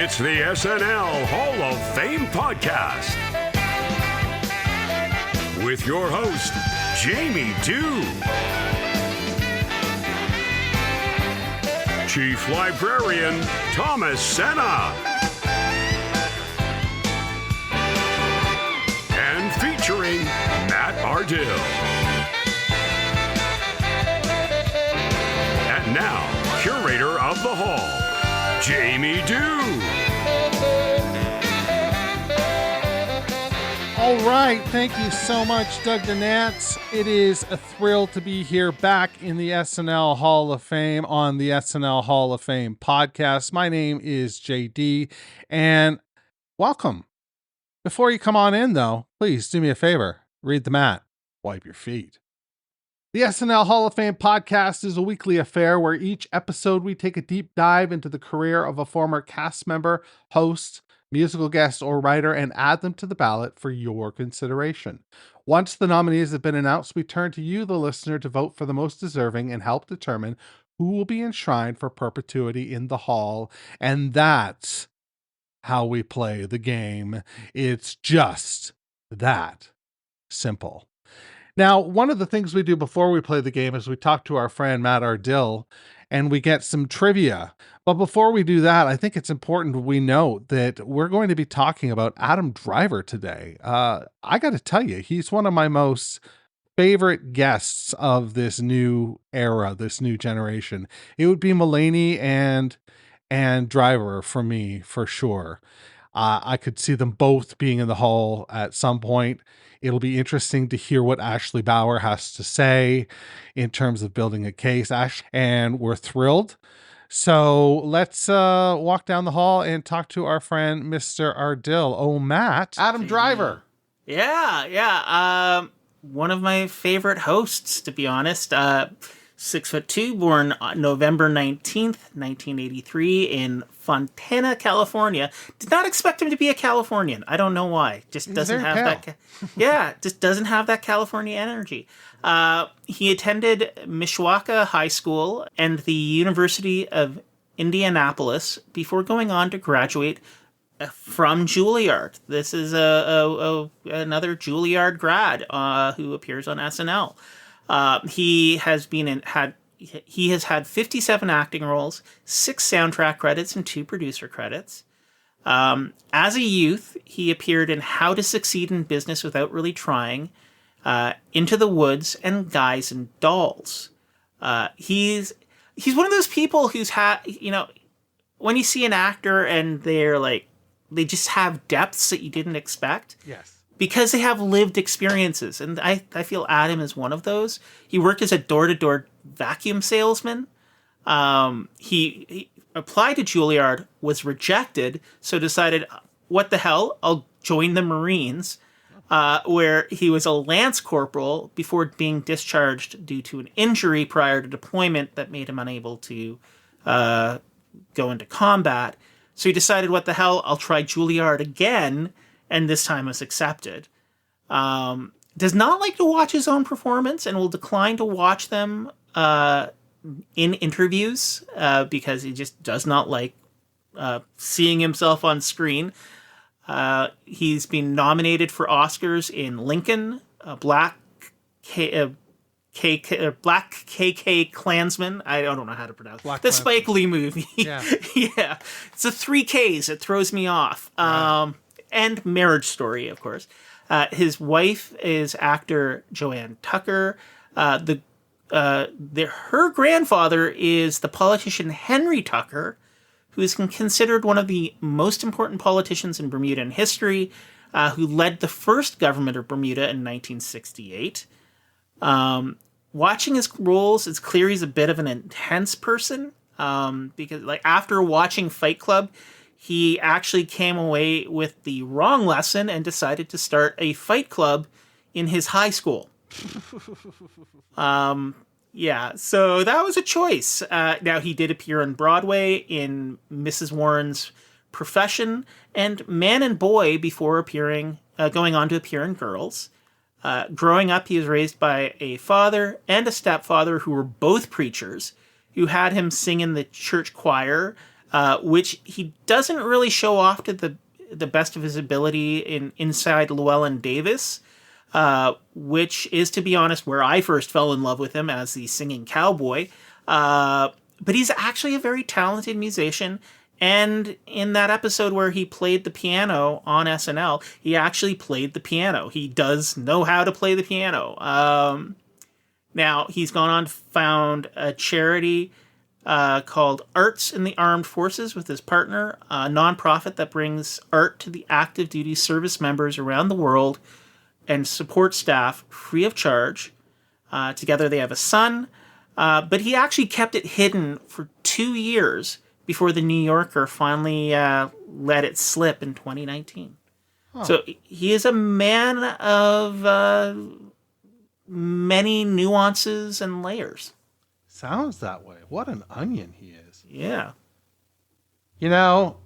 It's the SNL Hall of Fame podcast with your host, Jamie Dew, Chief Librarian Thomas Senna, and featuring Matt Ardill. And now, curator of the hall, Jamie Dew. All right, thank you so much, Doug DeNance. It is a thrill to be here back in the SNL Hall of Fame on the SNL Hall of Fame podcast. My name is JD, and welcome. Before you come on in, though, please do me a favor. Read the mat. Wipe your feet. The SNL Hall of Fame podcast is a weekly affair where each episode we take a deep dive into the career of a former cast member, host, musical guest, or writer and add them to the ballot for your consideration. Once the nominees have been announced, we turn to you, the listener, to vote for the most deserving and help determine who will be enshrined for perpetuity in the hall. And that's how we play the game. It's just that simple. Now, one of the things we do before we play the game is we talk to our friend Matt Ardill and we get some trivia. But before we do that, I think it's important we note that we're going to be talking about Adam Driver today. I got to tell you, he's one of my most favorite guests of this new era, this new generation. It would be Mulaney and Driver for me, for sure. I could see them both being in the hall at some point. It'll be interesting to hear what Ashley Bauer has to say in terms of building a case. And we're thrilled. So let's walk down the hall and talk to our friend, Mr. Ardill. Oh, Matt. Adam Driver. Yeah. One of my favorite hosts, to be honest. 6'2", born November 19th, 1983 in Fontana, California. Did not expect him to be a Californian. I don't know why. Just doesn't have that. Just doesn't have that California energy. He attended Mishawaka High School and the University of Indianapolis before going on to graduate from Juilliard. This is another Juilliard grad who appears on SNL. He has had 57 acting roles, 6 soundtrack credits, and 2 producer credits. As a youth, he appeared in How to Succeed in Business Without Really Trying, Into the Woods, and Guys and Dolls. He's one of those people who's when you see an actor and they just have depths that you didn't expect. Yes. Because they have lived experiences. And I feel Adam is one of those. He worked as a door-to-door vacuum salesman. He applied to Juilliard, was rejected, so decided, what the hell, I'll join the Marines, where he was a Lance Corporal before being discharged due to an injury prior to deployment that made him unable to go into combat. So he decided, what the hell, I'll try Juilliard again, and this time was accepted. Does not like to watch his own performance and will decline to watch them in interviews because he just does not like seeing himself on screen. He's been nominated for Oscars in Lincoln, Black KK Klansman. I don't know how to pronounce the Spike Lee movie. Yeah. Yeah. It's the 3 Ks. It throws me off. Right. And Marriage Story, of course. His wife is actor Joanne Tucker. Her grandfather is the politician Henry Tucker, who is considered one of the most important politicians in Bermuda history, who led the first government of Bermuda in 1968. Watching his roles, it's clear he's a bit of an intense person, because after watching Fight Club, he actually came away with the wrong lesson and decided to start a fight club in his high school. Yeah, so that was a choice. Now, he did appear on Broadway in Mrs. Warren's Profession and Man and Boy before going on to appear in Girls. Growing up, he was raised by a father and a stepfather who were both preachers, who had him sing in the church choir which he doesn't really show off to the best of his ability inside Llewellyn Davis, which is, to be honest, where I first fell in love with him as the singing cowboy. But he's actually a very talented musician. And in that episode where he played the piano on SNL, he actually played the piano. He does know how to play the piano. Now, he's gone on to found a charity called Arts in the Armed Forces with his partner, a nonprofit that brings art to the active duty service members around the world and support staff free of charge. Together they have a son, but he actually kept it hidden for 2 years before the New Yorker finally let it slip in 2019. Huh. So he is a man of many nuances and layers. Sounds that way. What an onion he is. Yeah. You know,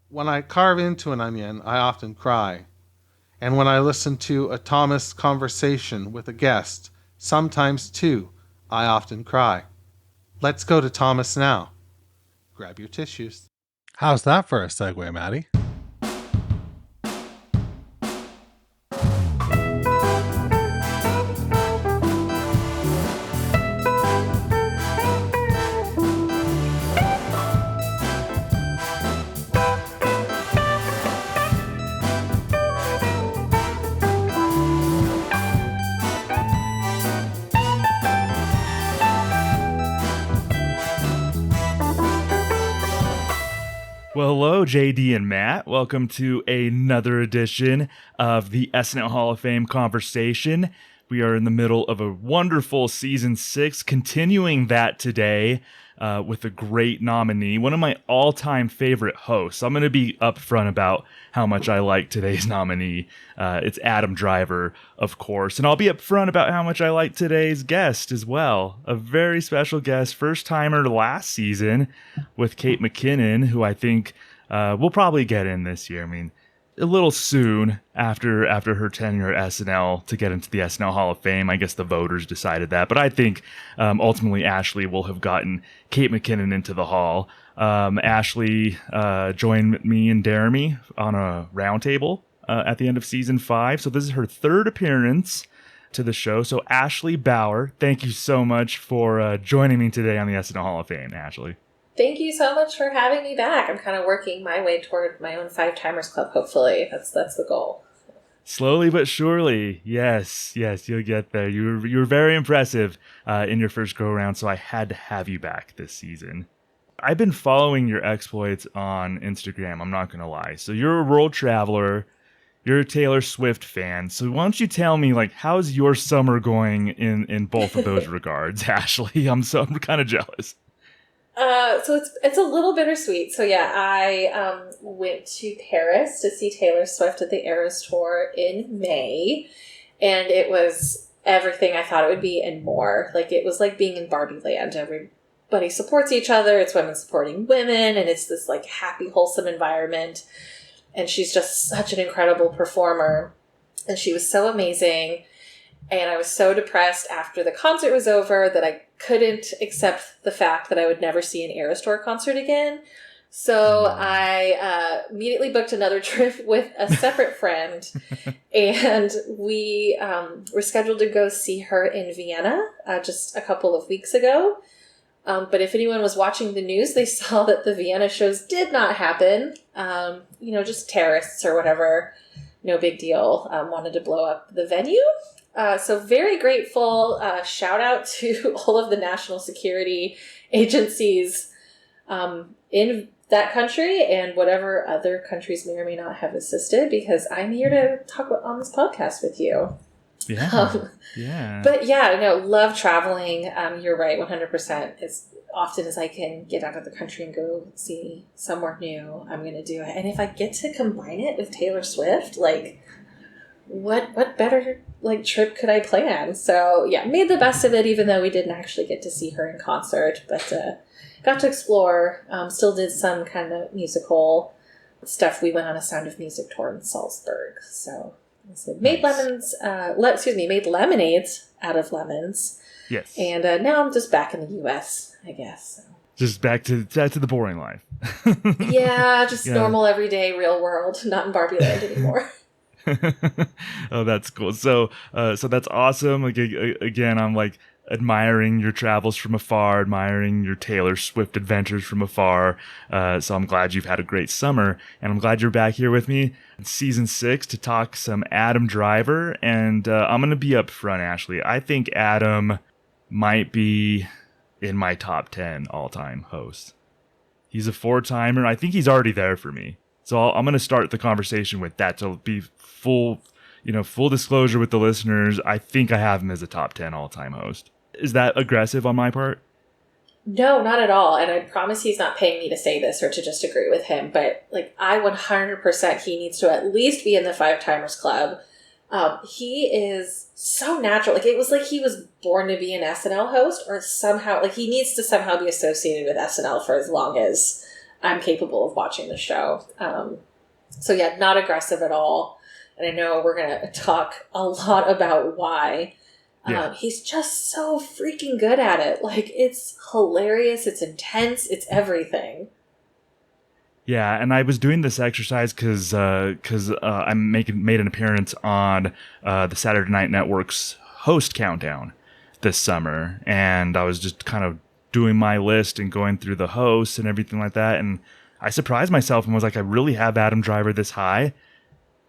when I carve into an onion, I often cry. And when I listen to a Thomas conversation with a guest, sometimes too, I often cry. Let's go to Thomas now. Grab your tissues. How's that for a segue, Matty? Well, hello, JD and Matt. Welcome to another edition of the SNL Hall of Fame conversation. We are in the middle of a wonderful season 6, continuing that today with a great nominee, one of my all-time favorite hosts. I'm going to be upfront about how much I like today's nominee. It's Adam Driver, of course, and I'll be upfront about how much I like today's guest as well. A very special guest, first-timer last season with Kate McKinnon, who I think we'll probably get in this year. I mean, a little soon after her tenure at SNL to get into the SNL Hall of Fame. I guess the voters decided that, but I think ultimately Ashley will have gotten Kate McKinnon into the Hall. Ashley joined me and Jeremy on a roundtable at the end of season 5, so this is her third appearance to the show. So Ashley Bauer, thank you so much for joining me today on the SNL Hall of Fame, Ashley. Thank you so much for having me back. I'm kind of working my way toward my own 5-timers club, hopefully. That's the goal. Slowly but surely. Yes, you'll get there. You were very impressive in your first go-around, so I had to have you back this season. I've been following your exploits on Instagram, I'm not going to lie. So you're a world traveler, you're a Taylor Swift fan, so why don't you tell me, like, how's your summer going in both of those regards, Ashley? I'm kind of jealous. So it's a little bittersweet. So yeah, I went to Paris to see Taylor Swift at the Eras Tour in May, and it was everything I thought it would be and more. Like, it was like being in Barbie Land. Everybody supports each other. It's women supporting women, and it's this like happy, wholesome environment. And she's just such an incredible performer, and she was so amazing. And I was so depressed after the concert was over that I couldn't accept the fact that I would never see an Eras Tour concert again. So I immediately booked another trip with a separate friend. And we were scheduled to go see her in Vienna just a couple of weeks ago. But if anyone was watching the news, they saw that the Vienna shows did not happen. Just terrorists or whatever. No big deal. Wanted to blow up the venue. So very grateful. Shout out to all of the national security agencies in that country and whatever other countries may or may not have assisted, because I'm here to talk on this podcast with you. Yeah. Yeah. But yeah, no, love traveling. You're right, 100%. As often as I can get out of the country and go see somewhere new, I'm going to do it. And if I get to combine it with Taylor Swift, like, what better trip could I plan? So yeah, made the best of it, even though we didn't actually get to see her in concert, but got to explore. Still did some kind of musical stuff. We went on a Sound of Music tour in Salzburg. So made lemonades out of lemons. Yes. And now I'm just back in the U.S., I guess. So Just back to the boring life. Yeah, just normal, everyday, real world, not in Barbie Land anymore. Oh, that's cool. So that's awesome. Like again, I'm like admiring your travels from afar, admiring your Taylor Swift adventures from afar. So I'm glad you've had a great summer, and I'm glad you're back here with me in season 6 to talk some Adam Driver. And I'm gonna be up front, Ashley. I think Adam might be in my top 10 all-time hosts. He's a 4-timer. I think he's already there for me. So I'm going to start the conversation with that to be full disclosure with the listeners. I think I have him as a top 10 all-time host. Is that aggressive on my part? No, not at all. And I promise he's not paying me to say this or to just agree with him. But like, I 100% he needs to at least be in the 5-timers club. He is so natural. Like, it was like he was born to be an SNL host, or somehow, like, he needs to somehow be associated with SNL for as long as I'm capable of watching the show. So yeah, not aggressive at all. And I know we're going to talk a lot about why. He's just so freaking good at it. Like, it's hilarious. It's intense. It's everything. Yeah, and I was doing this exercise because I made an appearance on the Saturday Night Network's host countdown this summer, and I was just kind of doing my list and going through the hosts and everything like that, and I surprised myself and was like, I really have Adam Driver this high?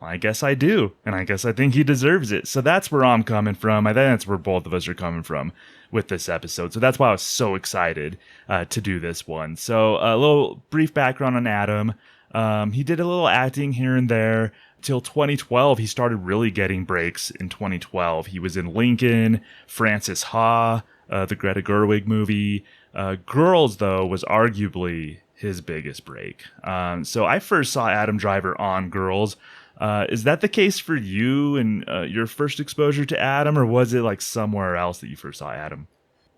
Well, I guess I do, and I guess I think he deserves it. So that's where I'm coming from. I think that's where both of us are coming from with this episode. So that's why I was so excited to do this one. So a little brief background on Adam. He did a little acting here and there till 2012. He started really getting breaks in 2012. He was in Lincoln, Francis Ha, the Greta Gerwig movie. Girls, though, was arguably his biggest break. So I first saw Adam Driver on Girls. Is that the case for you and your first exposure to Adam, or was it like somewhere else that you first saw Adam?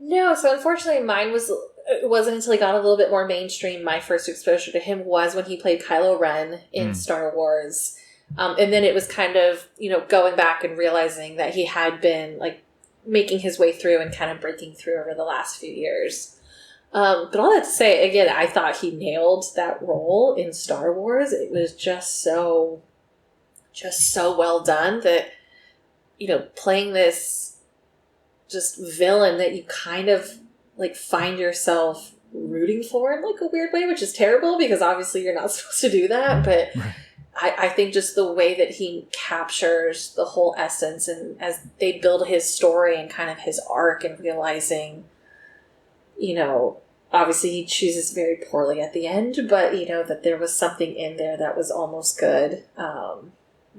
No, so unfortunately mine it wasn't until he got a little bit more mainstream. My first exposure to him was when he played Kylo Ren in Star Wars. And then it was kind of, going back and realizing that he had been like making his way through and kind of breaking through over the last few years. But all that to say, again, I thought he nailed that role in Star Wars. It was just so well done that, playing this just villain that you kind of like find yourself rooting for in like a weird way, which is terrible because obviously you're not supposed to do that. But right. I think just the way that he captures the whole essence, and as they build his story and kind of his arc and realizing, obviously he chooses very poorly at the end, but that there was something in there that was almost good.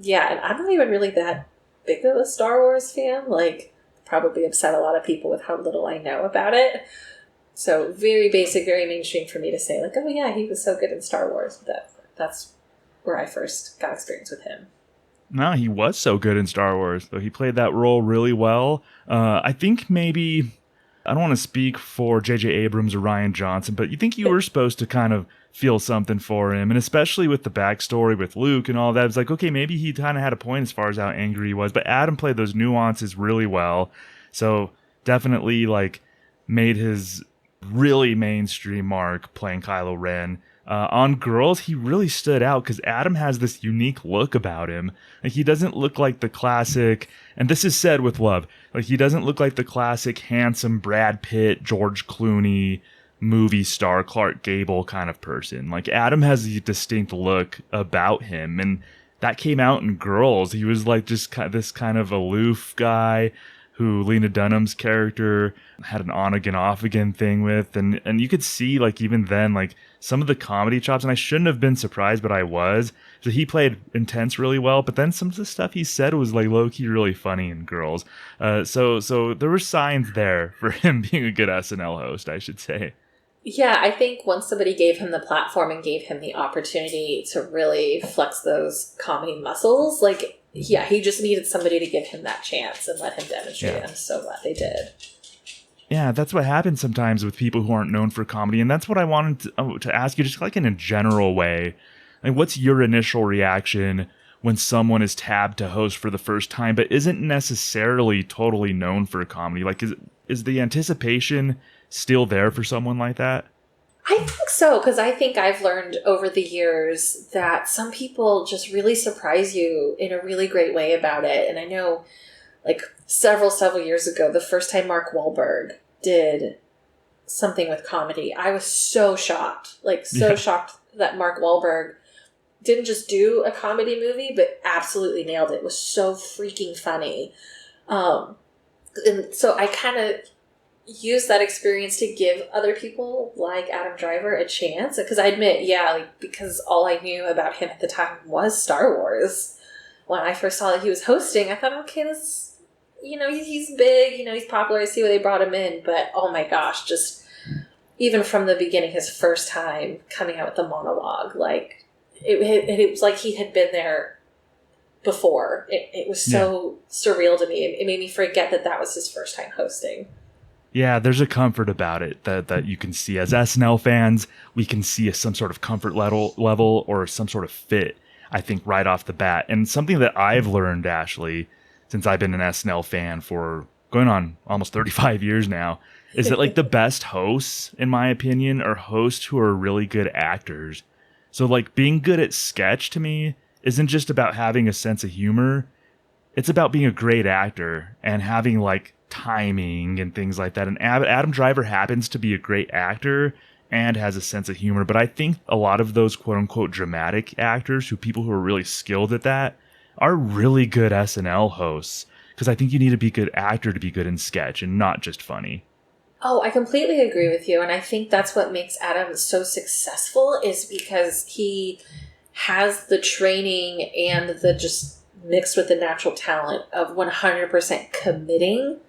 Yeah, and I'm not even really that big of a Star Wars fan. Like, probably upset a lot of people with how little I know about it. So very basic, very mainstream for me to say, like, oh yeah, he was so good in Star Wars. That's where I first got experience with him. No, he was so good in Star Wars, though. He played that role really well. I think maybe, I don't want to speak for J.J. Abrams or Rian Johnson, but you think you were supposed to kind of feel something for him, and especially with the backstory with Luke and all that, it's like, okay, maybe he kind of had a point as far as how angry he was, but Adam played those nuances really well, so definitely like made his really mainstream mark playing Kylo Ren. On Girls, he really stood out because Adam has this unique look about him. Like, he doesn't look like the classic, and this is said with love, like, he doesn't look like the classic handsome Brad Pitt, George Clooney, movie star Clark Gable kind of person. Like, Adam has a distinct look about him, and that came out in Girls. He was like just this kind of aloof guy who Lena Dunham's character had an on-again, off-again thing with. And you could see, like, even then, like, some of the comedy chops, and I shouldn't have been surprised, but I was. So he played intense really well, but then some of the stuff he said was, like, low-key really funny in Girls. So there were signs there for him being a good SNL host, I should say. Yeah, I think once somebody gave him the platform and gave him the opportunity to really flex those comedy muscles, like, yeah, he just needed somebody to give him that chance and let him demonstrate it. I'm so glad they did. Yeah, that's what happens sometimes with people who aren't known for comedy, and that's what I wanted to ask you, just like in a general way. Like, what's your initial reaction when someone is tabbed to host for the first time but isn't necessarily totally known for comedy? Like, is the anticipation still there for someone like that? I think so, because I think I've learned over the years that some people just really surprise you in a really great way about it. And I know, like, several years ago, the first time Mark Wahlberg did something with comedy, I was so shocked. Shocked that Mark Wahlberg didn't just do a comedy movie, but absolutely nailed it. It was so freaking funny. And so I kind of use that experience to give other people like Adam Driver a chance. Because I admit, because all I knew about him at the time was Star Wars. When I first saw that he was hosting, I thought, okay, this, he's big, he's popular. I see why they brought him in. But oh my gosh, just even from the beginning, his first time coming out with the monologue, like it was like he had been there before. It was so surreal to me. It made me forget that was his first time hosting. Yeah, there's a comfort about it that you can see. As SNL fans, we can see some sort of comfort level or some sort of fit, I think, right off the bat. And something that I've learned, Ashley, since I've been an SNL fan for going on almost 35 years now, is that like the best hosts, in my opinion, are hosts who are really good actors. So like being good at sketch to me isn't just about having a sense of humor. It's about being a great actor and having like timing and things like that. And Adam Driver happens to be a great actor and has a sense of humor. But I think a lot of those quote unquote dramatic actors, people who are really skilled at that, are really good SNL hosts. Because I think you need to be a good actor to be good in sketch and not just funny. Oh, I completely agree with you. And I think that's what makes Adam so successful, is because he has the training and the just mixed with the natural talent of 100% committing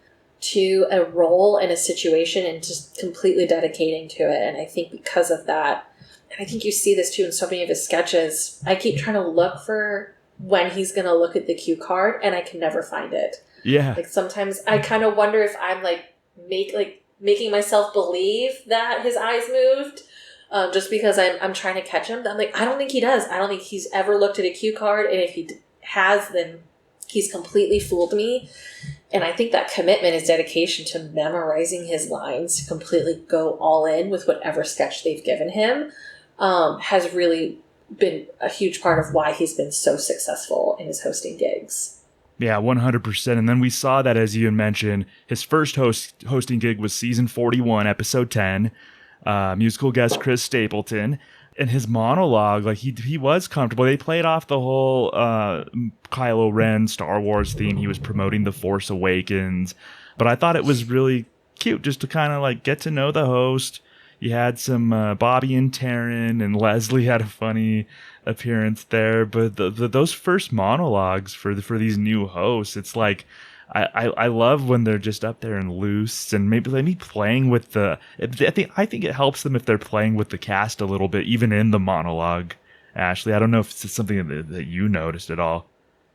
to a role in a situation and just completely dedicating to it. And I think because of that, and I think you see this too in so many of his sketches, I keep trying to look for when he's going to look at the cue card and I can never find it. Yeah. Like sometimes I kind of wonder if I'm making myself believe that his eyes moved just because I'm trying to catch him. I'm like, I don't think he does. I don't think he's ever looked at a cue card. And if he has, then he's completely fooled me. And I think that commitment, is dedication to memorizing his lines, to completely go all in with whatever sketch they've given him, has really been a huge part of why he's been so successful in his hosting gigs. Yeah, 100%. And then we saw that, as you had mentioned, his first hosting gig was season 41, episode 10, musical guest Chris Stapleton. And his monologue, like he was comfortable. They played off the whole Kylo Ren Star Wars theme. He was promoting The Force Awakens. But I thought it was really cute just to kind of like get to know the host. You had some Bobby and Taryn, and Leslie had a funny appearance there. But those first monologues for these new hosts, it's like I love when they're just up there and loose, and maybe playing with I think it helps them if they're playing with the cast a little bit, even in the monologue. Ashley, I don't know if it's something that you noticed at all.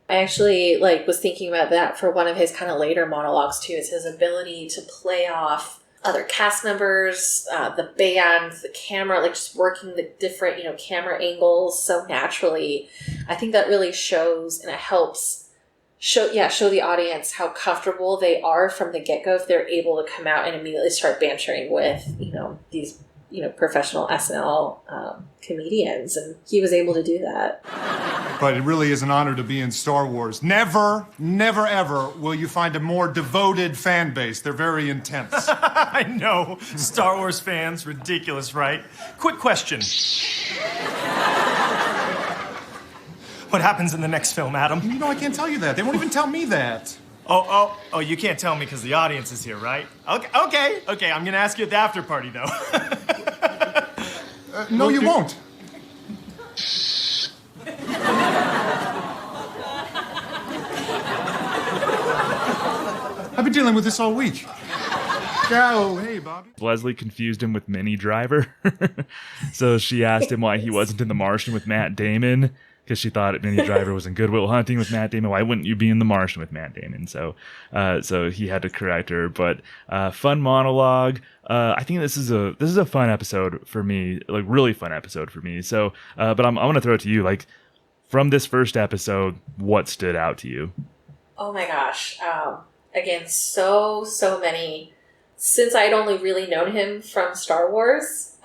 I actually was thinking about that for one of his kind of later monologues too. Is his ability to play off other cast members, the band, the camera, just working the different camera angles so naturally. I think that really shows, and it helps show the audience how comfortable they are from the get-go if they're able to come out and immediately start bantering with these professional SNL comedians, and he was able to do that. But it really is an honor to be in Star Wars. Never ever will you find a more devoted fan base. They're very intense. I know. Star Wars fans, ridiculous, right? Quick question. What happens in the next film, Adam? I can't tell you that. They won't even tell me that. Oh, you can't tell me because the audience is here, right? Okay. I'm going to ask you at the after party, though. No, you won't. I've been dealing with this all week. Oh, hey, Bobby. Leslie confused him with Minnie Driver. So she asked him why he wasn't in The Martian with Matt Damon, because she thought Minnie Driver was in Good Will Hunting with Matt Damon. Why wouldn't you be in The Martian with Matt Damon? So he had to correct her. But fun monologue. I think this is a fun episode for me, really fun episode for me. So, but I'm going to throw it to you. From this first episode, what stood out to you? Oh my gosh. Again, so many. Since I'd only really known him from Star Wars,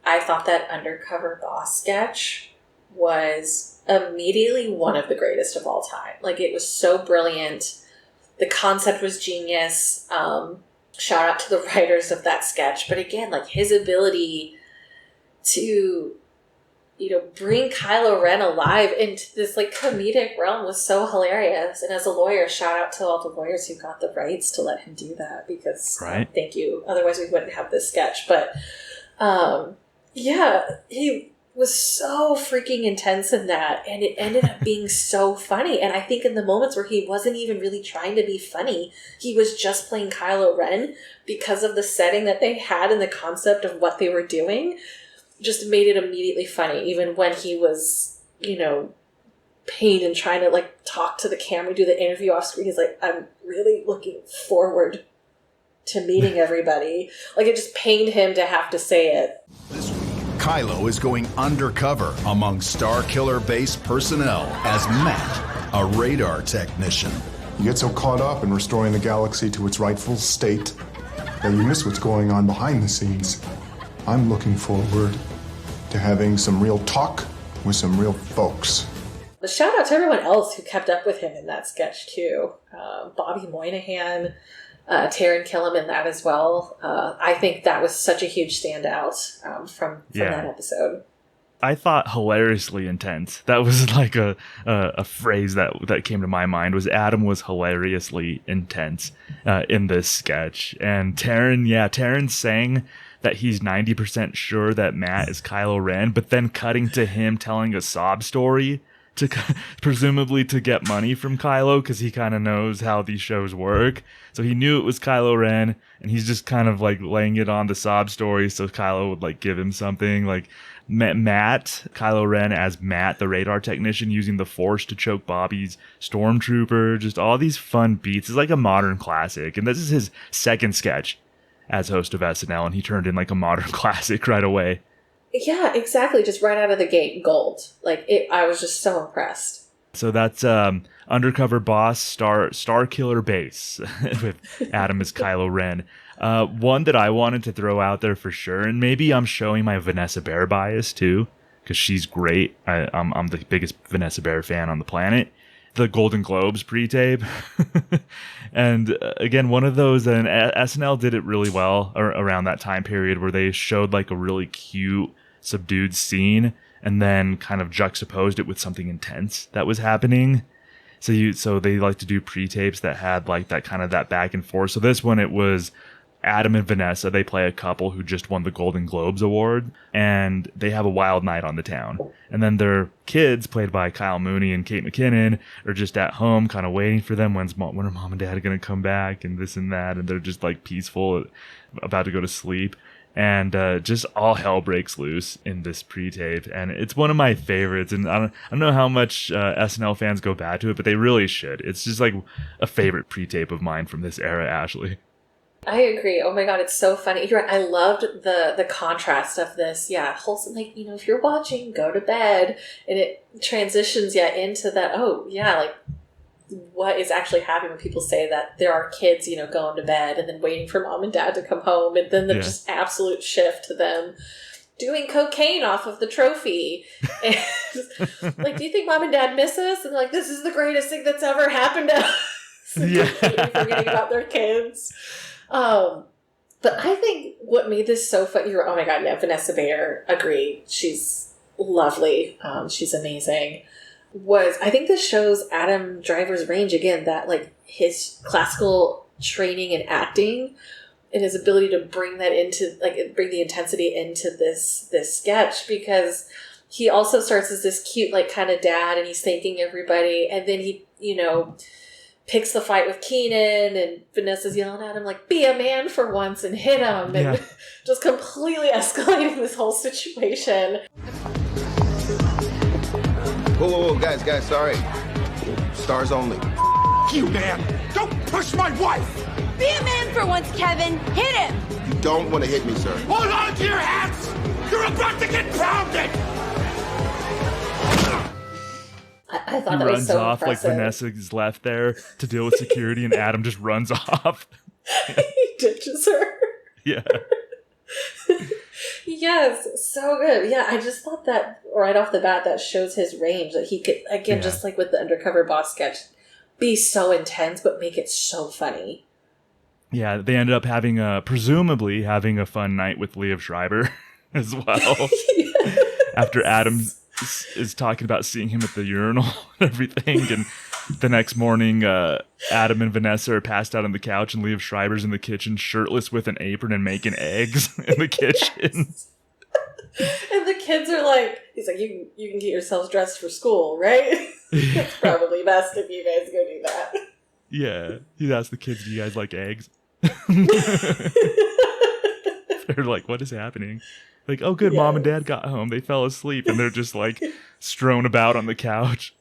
I thought that undercover boss sketch was immediately one of the greatest of all time. Like, it was so brilliant. The concept was genius. Shout out to the writers of that sketch. But again, like, his ability to, bring Kylo Ren alive into this, like, comedic realm was so hilarious. And as a lawyer, shout out to all the lawyers who got the rights to let him do that, because thank you. Otherwise, we wouldn't have this sketch. But, yeah, he was so freaking intense in that, and it ended up being so funny. And I think in the moments where he wasn't even really trying to be funny, he was just playing Kylo Ren because of the setting that they had and the concept of what they were doing, just made it immediately funny. Even when he was, pained and trying to, like, talk to the camera, do the interview off screen, he's like, I'm really looking forward to meeting everybody. Like, it just pained him to have to say it. This week, Kylo is going undercover among Star Killer base personnel as Matt, a radar technician. You get so caught up in restoring the galaxy to its rightful state that you miss what's going on behind the scenes. I'm looking forward to having some real talk with some real folks. But shout out to everyone else who kept up with him in that sketch, too. Bobby Moynihan, Taran Killam in that as well. I think that was such a huge standout from that episode. I thought hilariously intense. That was like a phrase that came to my mind, was Adam was hilariously intense in this sketch. And Taran saying that he's 90% sure that Matt is Kylo Ren, but then cutting to him telling a sob story to presumably to get money from Kylo, because he kind of knows how these shows work. So he knew it was Kylo Ren, and he's just kind of like laying it on the sob story so Kylo would like give him something. Like Matt, Kylo Ren as Matt, the radar technician, using the Force to choke Bobby's stormtrooper. Just all these fun beats. It's like a modern classic, and this is his second sketch as host of SNL, and he turned in like a modern classic right away. Yeah, exactly. Just right out of the gate, gold. Like, I was just so impressed. So that's Undercover Boss, Star Killer Base with Adam as Kylo Ren. One that I wanted to throw out there for sure, and maybe I'm showing my Vanessa Bayer bias too, because she's great. I'm the biggest Vanessa Bayer fan on the planet. The Golden Globes pre-tape. And again, one of those, and SNL did it really well around that time period, where they showed like a really cute, subdued scene and then kind of juxtaposed it with something intense that was happening. So they like to do pre-tapes that had like that kind of that back and forth. So this one, it was Adam and Vanessa. They play a couple who just won the Golden Globes award, and they have a wild night on the town. And then their kids, played by Kyle Mooney and Kate McKinnon, are just at home kind of waiting for them. When are mom and dad going to come back, and this and that. And they're just like peaceful, about to go to sleep. And just all hell breaks loose in this pre-tape, and it's one of my favorites. And I don't know how much SNL fans go back to it, but they really should. It's just like a favorite pre-tape of mine from this era, Ashley. I agree. Oh my god, it's so funny. You're right. I loved the contrast of this. Yeah, wholesome. Like, if you're watching, go to bed, and it transitions into that. Oh yeah, like, what is actually happening when people say that there are kids, going to bed and then waiting for mom and dad to come home, and then the just absolute shift to them doing cocaine off of the trophy. And like, do you think mom and dad miss us? And like, this is the greatest thing that's ever happened to us. Yeah. Forgetting about their kids. But I think what made this so funny, oh my god, yeah, Vanessa Bayer, agree. She's lovely. She's amazing. I think this shows Adam Driver's range again, that like his classical training and acting and his ability to bring that into, like, bring the intensity into this sketch, because he also starts as this cute, like, kind of dad, and he's thanking everybody, and then he, picks the fight with Keenan, and Vanessa's yelling at him, like, be a man for once and hit him, and just completely escalating this whole situation. Whoa, guys, sorry. Stars only. You, man! Don't push my wife! Be a man for once, Kevin. Hit him! You don't want to hit me, sir. Hold on to your hats! You're about to get pounded! I thought he that was so off impressive. like Vanessa's left there to deal with security, and Adam just runs off. He ditches her. Yeah. Yes, so good. Yeah, I just thought that right off the bat, that shows his range. That he could, again, just like with the undercover boss sketch, be so intense, but make it so funny. Yeah, they ended up presumably having a fun night with Liev Schreiber as well. After Adam is talking about seeing him at the urinal and everything, and the next morning, Adam and Vanessa are passed out on the couch, and Liev Schreiber's in the kitchen, shirtless with an apron and making eggs in the kitchen. And the kids are like, he's like, you can get yourselves dressed for school, right? It's probably best if you guys go do that. Yeah, he asked the kids, "Do you guys like eggs?" They're like, "What is happening?" Like, "Oh, good, Mom and Dad got home. They fell asleep, and they're just like strewn about on the couch."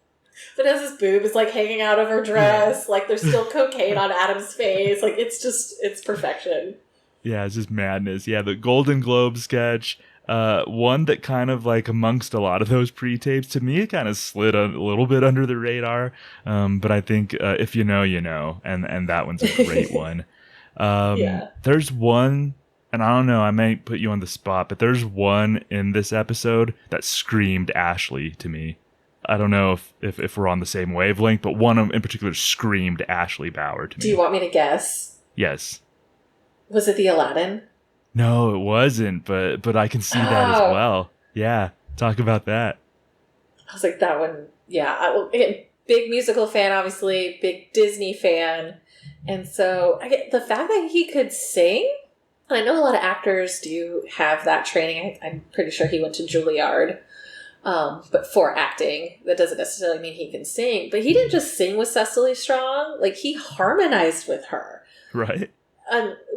Vanessa's boob is like hanging out of her dress. Like there's still cocaine on Adam's face. Like it's perfection. Yeah, it's just madness. Yeah, the Golden Globe sketch. One that kind of like amongst a lot of those pre-tapes, to me, it kind of slid a little bit under the radar. But I think if you know, you know, and that one's a great one. There's one, and I don't know, I might put you on the spot, but there's one in this episode that screamed Ashley to me. I don't know if we're on the same wavelength, but one in particular screamed Ashley Bauer to me. Do you want me to guess? Yes. Was it the Aladdin? No, it wasn't, but I can see that as well. Yeah, talk about that. I was like, that one, yeah. Big musical fan, obviously, big Disney fan. And so I get the fact that he could sing, and I know a lot of actors do have that training. I'm pretty sure he went to Juilliard. But for acting, that doesn't necessarily mean he can sing. But he didn't just sing with Cecily Strong. Like, he harmonized with her. Right.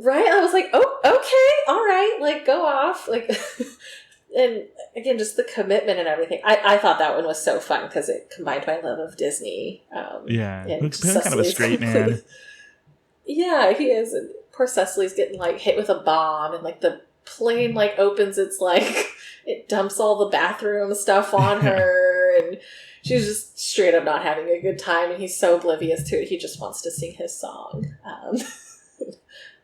Right? I was like, oh, okay, all right, like, go off. Like, and again, just the commitment and everything. I thought that one was so fun because it combined my love of Disney. Yeah, he's kind of a straight man. Yeah, he is. And poor Cecily's getting, like, hit with a bomb, and, like, the plane, like, opens its, like, it dumps all the bathroom stuff on her, and she's just straight up not having a good time, and he's so oblivious to it. He just wants to sing his song.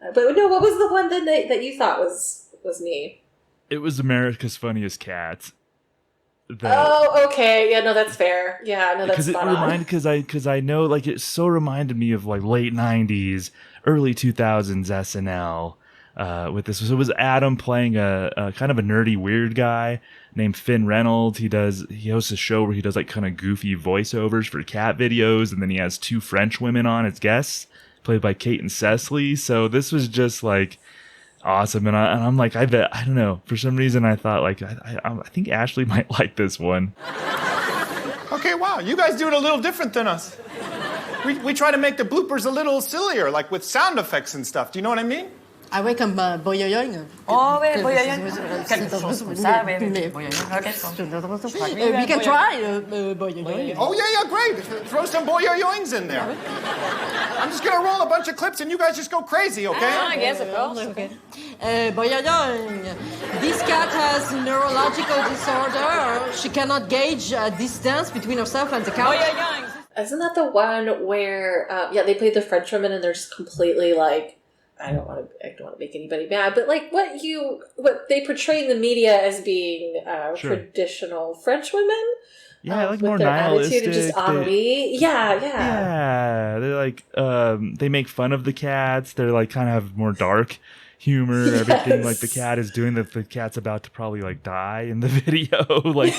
But no, what was the one that you thought was me? It was America's Funniest Cats. Oh, okay. Yeah, no, that's fair. Yeah, no, that's spot on. Because I know, like, it so reminded me of, like, late 90s, early 2000s SNL. With this, so it was Adam playing a kind of a nerdy weird guy named Finn Reynolds. He hosts a show where he does like kind of goofy voiceovers for cat videos, and then he has two French women on as guests, played by Kate and Cecily. So this was just like awesome, and I'm like, I don't know, for some reason I thought like I think Ashley might like this one. Okay, wow, you guys do it a little different than us. We try to make the bloopers a little sillier, like with sound effects and stuff. Do you know what I mean? Ah ouais, comme boyoyoing. Oh, oui, boyoyoing. Quelque chose comme ça, oui, boyoyoing. Okay. We can try boyoyoing. Oh, yeah, great. Throw some boyoyoings in there. I'm just going to roll a bunch of clips and you guys just go crazy, okay? I guess, of course. Okay. Boyoyoing. This cat has neurological disorder. She cannot gauge a distance between herself and the couch. Boyoyoing. Isn't that the one where, they played the French women and they're just completely like, I don't want to make anybody mad, but like what they portray in the media as being traditional French women. Yeah, like with more their nihilistic. Attitude of just ennui. Yeah. Yeah, they're like they make fun of the cats. They're like kind of have more dark humor. Everything like the cat is doing that. The cat's about to probably like die in the video. Like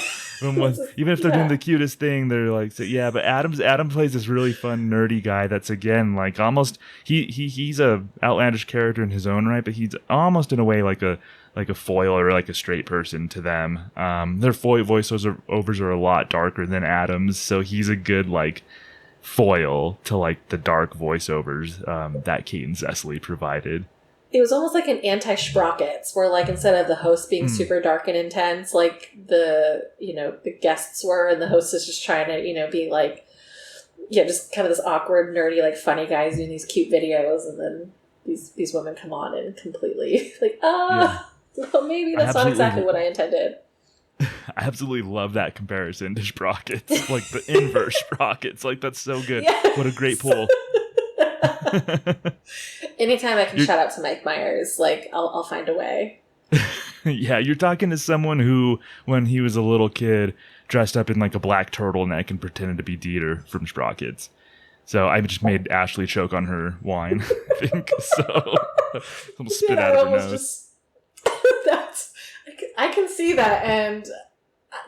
even if they're doing the cutest thing, they're like, so, yeah. But Adam plays this really fun nerdy guy. That's again like almost he's a outlandish character in his own right, but he's almost in a way like a foil or like a straight person to them. Their voiceovers are a lot darker than Adam's, so he's a good like foil to like the dark voiceovers that Kate and Cecily provided. It was almost like an anti-Sprockets, where like instead of the host being super dark and intense, like the guests were, and the host is just trying to be like, just kind of this awkward, nerdy, like funny guys doing these cute videos, and then these women come on and completely like, well, maybe that's not exactly what I intended. I absolutely love that comparison to Sprockets, like the inverse Sprockets. Like that's so good. Yes. What a great pull. Anytime I can shout out to Mike Myers, like I'll find a way. Yeah, you're talking to someone who, when he was a little kid, dressed up in like a black turtleneck and pretended to be Dieter from Straw Kids. So I just made Ashley choke on her wine, I think. So I'll spit out of her nose. I can see that, and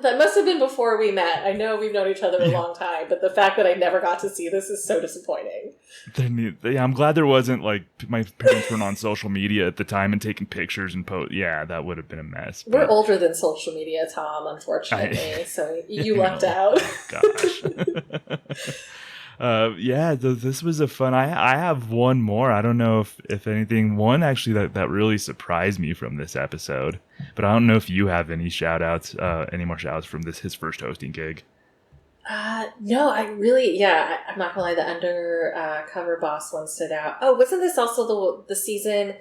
that must have been before we met. I know we've known each other a long time, but the fact that I never got to see this is so disappointing. I'm glad there wasn't, like, my parents weren't on social media at the time and taking pictures and post. Yeah, that would have been a mess. We're older than social media, Tom, unfortunately, so you lucked out. Gosh. This was a fun. I have one more. I don't know if anything. One actually that really surprised me from this episode, but I don't know if you have any shout outs, any more shout outs from his first hosting gig. No, I'm not gonna lie, the undercover boss one stood out. Oh, wasn't this also the season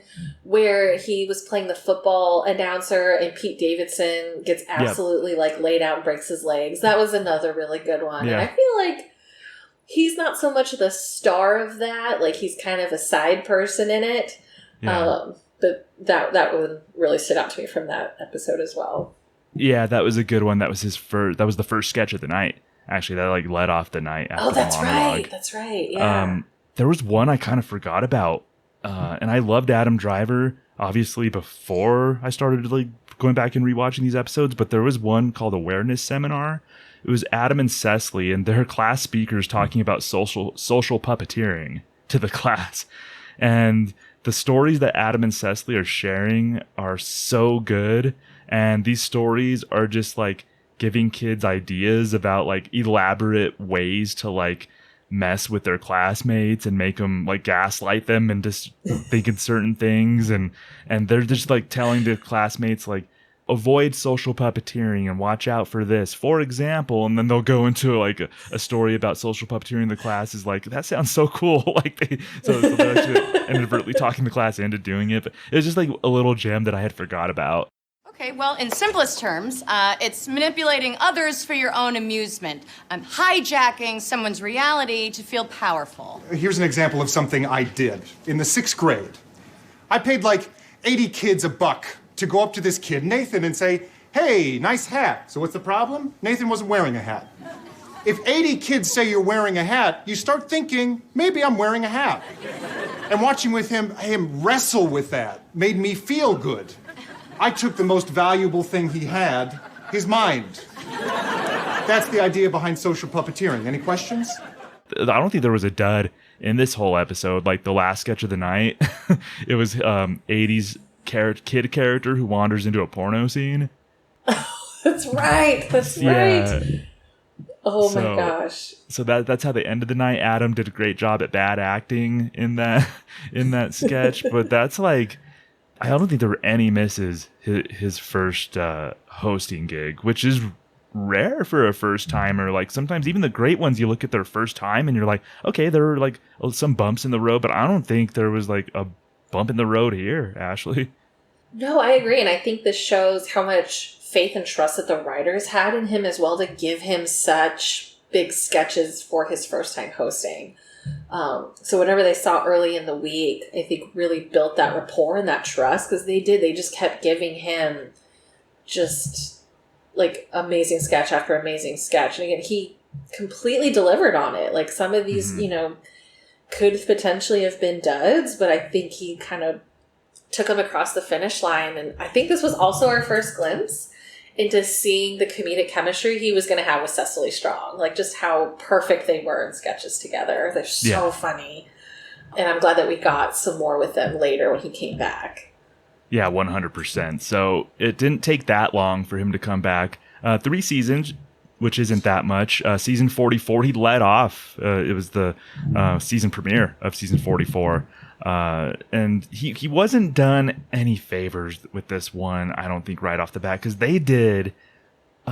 where he was playing the football announcer and Pete Davidson gets absolutely like laid out and breaks his legs? That was another really good one. Yeah. And I feel like he's not so much the star of that, like he's kind of a side person in it. Yeah. But that one really stood out to me from that episode as well. Yeah, that was a good one. That was that was the first sketch of the night. Actually, that like led off the night after the monologue. That's right. Yeah. There was one I kind of forgot about, and I loved Adam Driver, obviously, before I started like going back and rewatching these episodes, but there was one called Awareness Seminar. It was Adam and Cecily and their class speakers talking about social puppeteering to the class. And the stories that Adam and Cecily are sharing are so good. And these stories are just like giving kids ideas about like elaborate ways to like mess with their classmates and make them like gaslight them and just thinking certain things. And they're just like telling the classmates like, avoid social puppeteering and watch out for this, for example. And then they'll go into like a story about social puppeteering in the class is like, that sounds so cool. Like so they're actually inadvertently talking the class into doing it. But it was just like a little gem that I had forgot about. Okay, well, in simplest terms, it's manipulating others for your own amusement. Hijacking someone's reality to feel powerful. Here's an example of something I did. In the 6th grade, I paid like 80 kids $1 to go up to this kid, Nathan, and say, hey, nice hat. So what's the problem? Nathan wasn't wearing a hat. If 80 kids say you're wearing a hat, you start thinking, maybe I'm wearing a hat. And watching him wrestle with that made me feel good. I took the most valuable thing he had, his mind. That's the idea behind social puppeteering. Any questions? I don't think there was a dud in this whole episode. Like the last sketch of the night, it was 80s kid character who wanders into a porno scene. That's right. Right. Oh my gosh. So that's how they ended the night. Adam did a great job at bad acting in that sketch, but that's like, I don't think there were any misses his first hosting gig, which is rare for a first timer. Like sometimes even the great ones, you look at their first time and you're like, okay, there were like some bumps in the road, but I don't think there was like a bump in the road here, Ashley. No, I agree. And I think this shows how much faith and trust that the writers had in him as well to give him such big sketches for his first time hosting. So whatever they saw early in the week, I think really built that rapport and that trust because they just kept giving him just like amazing sketch after amazing sketch. And again, he completely delivered on it. Like some of these, could potentially have been duds, but I think he kind of took them across the finish line. And I think this was also our first glimpse into seeing the comedic chemistry he was going to have with Cecily Strong. Like just how perfect they were in sketches together. They're so funny. And I'm glad that we got some more with them later when he came back. Yeah, 100%. So it didn't take that long for him to come back. 3 seasons, which isn't that much. Season 44, he led off. It was the season premiere of season 44. And he wasn't done any favors with this one, I don't think, right off the bat, because they did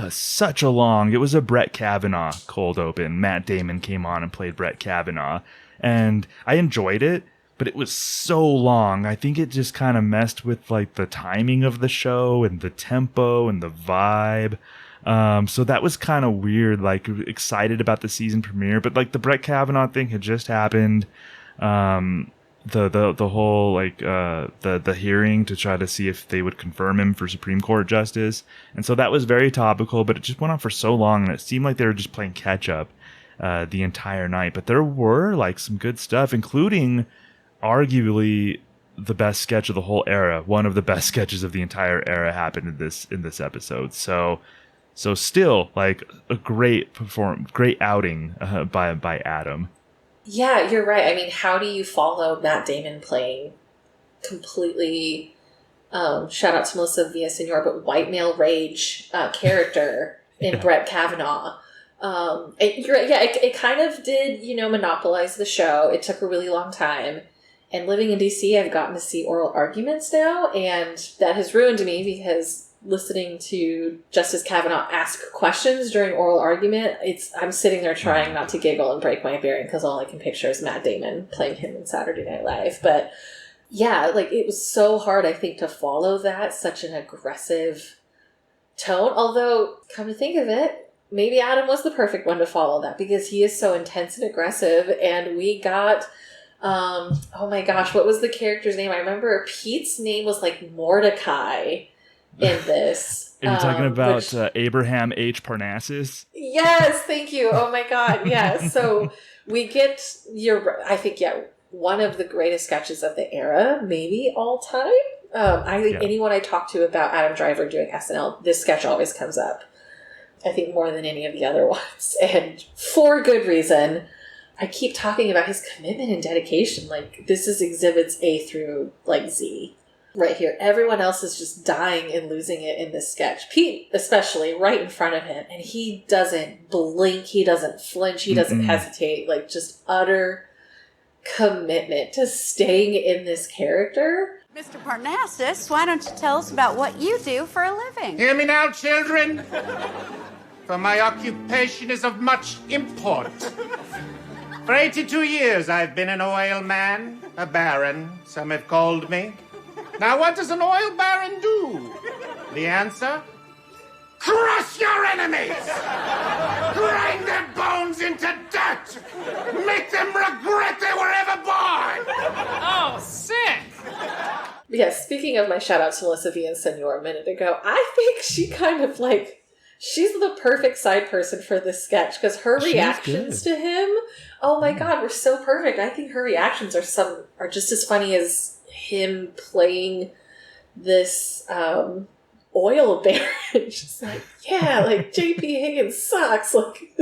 such a long, it was a Brett Kavanaugh cold open. Matt Damon came on and played Brett Kavanaugh, and I enjoyed it, but it was so long. I think it just kind of messed with like the timing of the show and the tempo and the vibe. So that was kind of weird, like excited about the season premiere, but like the Brett Kavanaugh thing had just happened. the whole like the hearing to try to see if they would confirm him for Supreme Court justice. And so that was very topical, but it just went on for so long, and it seemed like they were just playing catch up the entire night. But there were like some good stuff, including arguably the best sketch of the whole era. One of the best sketches of the entire era happened in this episode. So still like a great outing by Adam. Yeah, you're right. I mean, how do you follow Matt Damon playing completely, shout out to Melissa Villasenor, but white male rage character in Brett Kavanaugh? You're right. Yeah, it kind of did, monopolize the show. It took a really long time. And living in DC, I've gotten to see oral arguments now, and that has ruined me because listening to Justice Kavanaugh ask questions during oral argument, I'm sitting there trying not to giggle and break my bearing because all I can picture is Matt Damon playing him in Saturday Night Live. But yeah, like it was so hard, I think, to follow that, such an aggressive tone. Although, come to think of it, maybe Adam was the perfect one to follow that because he is so intense and aggressive, and we got... oh my gosh, what was the character's name? I remember Pete's name was like Mordecai in this. Are you talking about Abraham H. Parnassus? Yes, thank you. Oh my God, yes. So we get I think, one of the greatest sketches of the era, maybe all time. I think anyone I talk to about Adam Driver doing SNL, this sketch always comes up. I think more than any of the other ones, and for good reason. I keep talking about his commitment and dedication. Like, this is exhibits A through, like, Z right here. Everyone else is just dying and losing it in this sketch. Pete, especially, right in front of him. And he doesn't blink. He doesn't flinch. He doesn't hesitate. Like, just utter commitment to staying in this character. Mr. Parnassus, why don't you tell us about what you do for a living? Hear me now, children. For my occupation is of much import. For 82 years, I've been an oil man, a baron, some have called me. Now, what does an oil baron do? The answer? Crush your enemies! Grind their bones into dirt! Make them regret they were ever born! Oh, sick! Yeah, speaking of my shout out to Melissa Villasenor a minute ago, I think she kind of she's the perfect side person for this sketch because her reactions to him, oh my God, were so perfect. I think her reactions are just as funny as him playing this oil baron. Just like, yeah, like J.P. Higgins sucks. Like,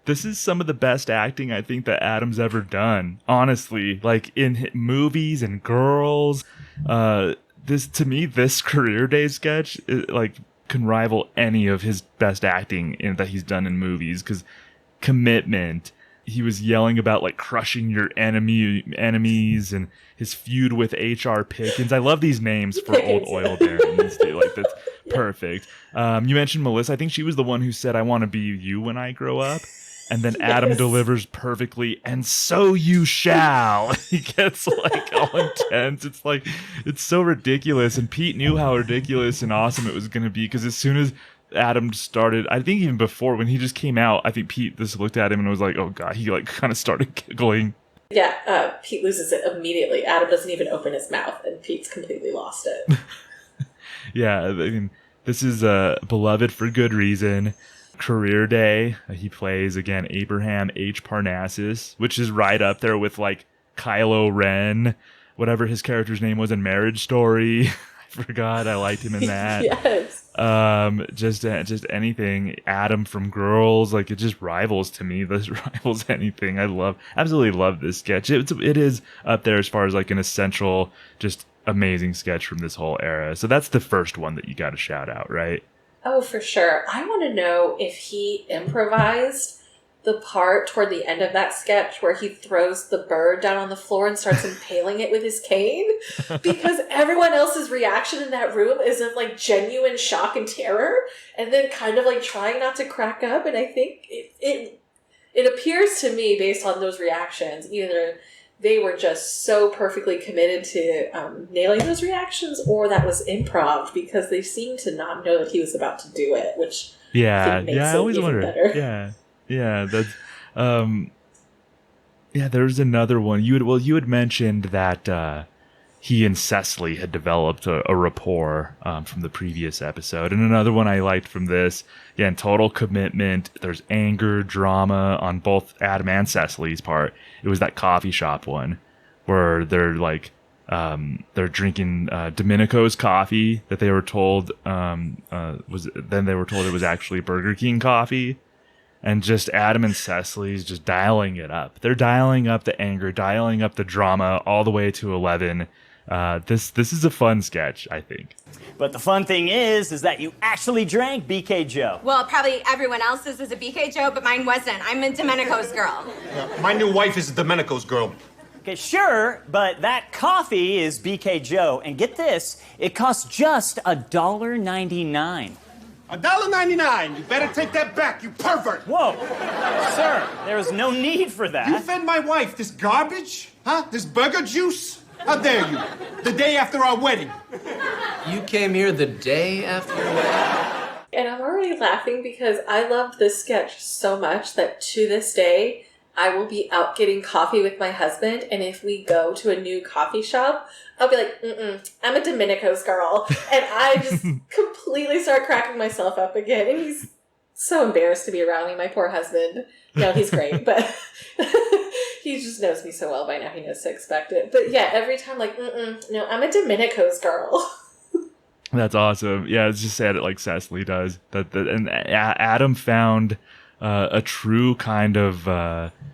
this is some of the best acting I think that Adam's ever done. Honestly, like in movies and girls, this Career Day sketch, can rival any of his best acting that he's done in movies, because commitment, he was yelling about like crushing your enemies and his feud with H.R. Pickens. I love these names for old oil barons too. Like, that's perfect. You mentioned Melissa. I think she was the one who said, "I want to be you when I grow up." And then Adam delivers perfectly, "And so you shall." He gets like all intense. It's so ridiculous. And Pete knew how ridiculous and awesome it was going to be, because as soon as Adam started, I think even before when he just came out, I think Pete just looked at him and was like, "Oh God," he like kind of started giggling. Yeah, Pete loses it immediately. Adam doesn't even open his mouth, and Pete's completely lost it. Yeah, I mean, this is beloved for good reason. Career Day, he plays again Abraham H. Parnassus, which is right up there with like Kylo Ren, whatever his character's name was in Marriage Story. I forgot. I liked him in that. Yes. Just anything. Adam from Girls, like, it just rivals to me. This rivals anything. Absolutely love this sketch. It is up there as far as like an essential, just amazing sketch from this whole era. So that's the first one that you got to shout out, right? Oh, for sure. I want to know if he improvised the part toward the end of that sketch where he throws the bird down on the floor and starts impaling it with his cane, because everyone else's reaction in that room is of like genuine shock and terror, and then kind of like trying not to crack up. And I think it appears to me, based on those reactions, either they were just so perfectly committed to nailing those reactions, or that was improv, because they seemed to not know that he was about to do it, which I think makes I always it even wonder. better. Yeah, that's Yeah, there's another one. You had mentioned that he and Cecily had developed a rapport from the previous episode. And another one I liked from this, again, total commitment. There's anger, drama on both Adam and Cecily's part. It was that coffee shop one where they're like, they're drinking Domenico's coffee that they were told they were told it was actually Burger King coffee. And just Adam and Cecily's just dialing it up. They're dialing up the anger, dialing up the drama all the way to 11. This is a fun sketch, I think. But the fun thing is that you actually drank BK Joe. Well, probably everyone else's is a BK Joe, but mine wasn't. I'm a Domenico's girl. Yeah, my new wife is Domenico's girl. Okay, sure, but that coffee is BK Joe. And get this, it costs just $1.99. $1.99. You better take that back, you pervert. Whoa. Sir, there is no need for that. You fed my wife this garbage? Huh? This burger juice? How dare you? The day after our wedding. You came here the day after your wedding? And I'm already laughing because I loved this sketch so much that to this day, I will be out getting coffee with my husband, and if we go to a new coffee shop, I'll be like, I'm a Domenico's girl. And I just completely start cracking myself up again. And he's so embarrassed to be around me, my poor husband. No, he's great, but he just knows me so well by now. He knows to expect it. But yeah, every time, like, no, I'm a Domenico's girl. That's awesome. Yeah, it's just sad it like Cecily does. And Adam found a true kind of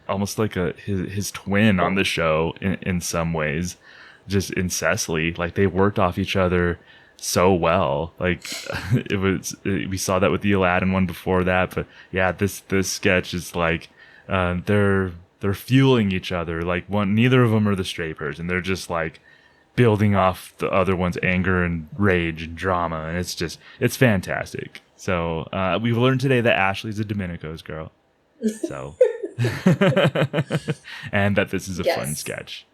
almost like his twin on the show in some ways, just in Cecily. Like they worked off each other so well. Like we saw that with the Aladdin one before that, but yeah, this sketch is like they're fueling each other. Like neither of them are the straight person. They're just like building off the other one's anger and rage and drama, and it's fantastic. So we've learned today that Ashley's a Domenico's girl. So and that this is a fun sketch.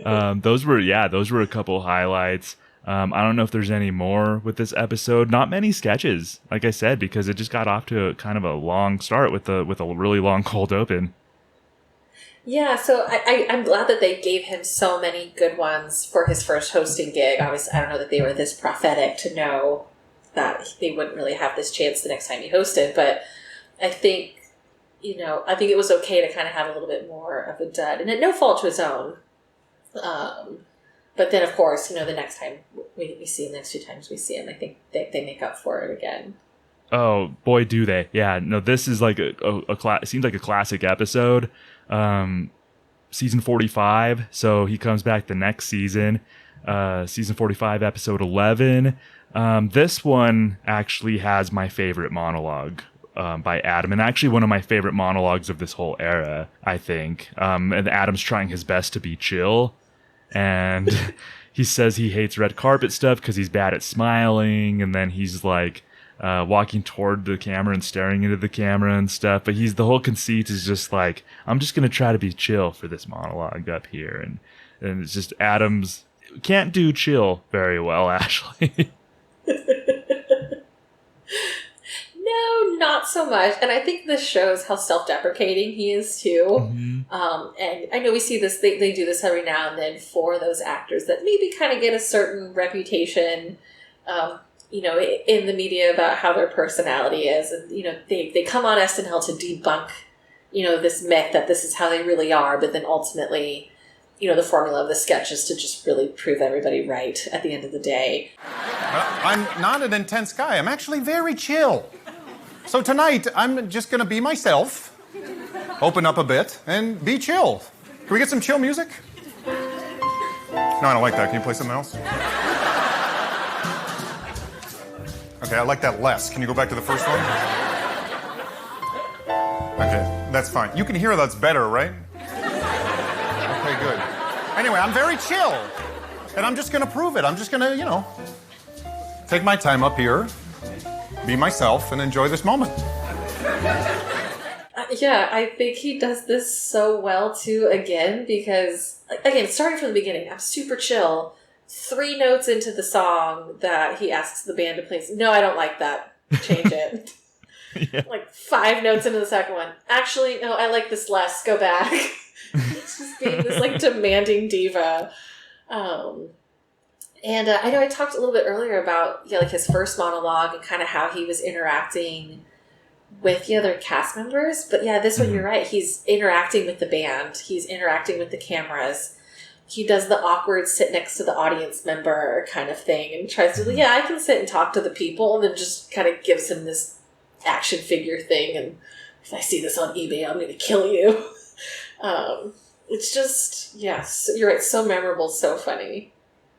Those were a couple highlights. I don't know if there's any more with this episode. Not many sketches, like I said, because it just got off to a kind of a long start with a really long cold open. Yeah, so I'm glad that they gave him so many good ones for his first hosting gig. Obviously, I don't know that they were this prophetic to know that they wouldn't really have this chance the next time he hosted, but I think it was okay to kind of have a little bit more of a dud, and at no fault to his own. But then, of course, the next time we see him, next 2 times we see him, I think they make up for it again. Oh boy, do they! Yeah, no, this is like it seems like a classic episode. Season 45, so he comes back the next season. Season 45, episode 11. This one actually has my favorite monologue by Adam, and actually one of my favorite monologues of this whole era, I think. And Adam's trying his best to be chill, and he says he hates red carpet stuff because he's bad at smiling, and then he's like walking toward the camera and staring into the camera and stuff. But the whole conceit is just like, I'm just going to try to be chill for this monologue up here. And it's just Adam's can't do chill very well, Ashley. No, not so much. And I think this shows how self-deprecating he is too. Mm-hmm. And I know we see this, they do this every now and then for those actors that maybe kind of get a certain reputation, in the media about how their personality is. And, they come on SNL to debunk, this myth that this is how they really are. But then ultimately, the formula of the sketch is to just really prove everybody right at the end of the day. I'm not an intense guy. I'm actually very chill. So tonight, I'm just going to be myself, open up a bit, and be chill. Can we get some chill music? No, I don't like that. Can you play something else? Okay, I like that less. Can you go back to the first one? Okay, that's fine. You can hear that's better, right? Okay, good. Anyway, I'm very chill, and I'm just going to prove it. I'm just going to, take my time up here, be myself, and enjoy this moment. Yeah, I think he does this so well, too, again, because, again, starting from the beginning, I'm super chill. 3 notes into the song that he asks the band to play. No, I don't like that. Change it. Like 5 notes into the second one. Actually, no, I like this less. Go back. It's just being this like demanding diva. And I know I talked a little bit earlier about like his first monologue and kind of how he was interacting with the other cast members. But yeah, this one, you're right. He's interacting with the band. He's interacting with the cameras. He does the awkward sit next to the audience member kind of thing and tries to, I can sit and talk to the people, and then just kind of gives him this action figure thing. And if I see this on eBay, I'm going to kill you. It's just, yes, you're right. So memorable, so funny.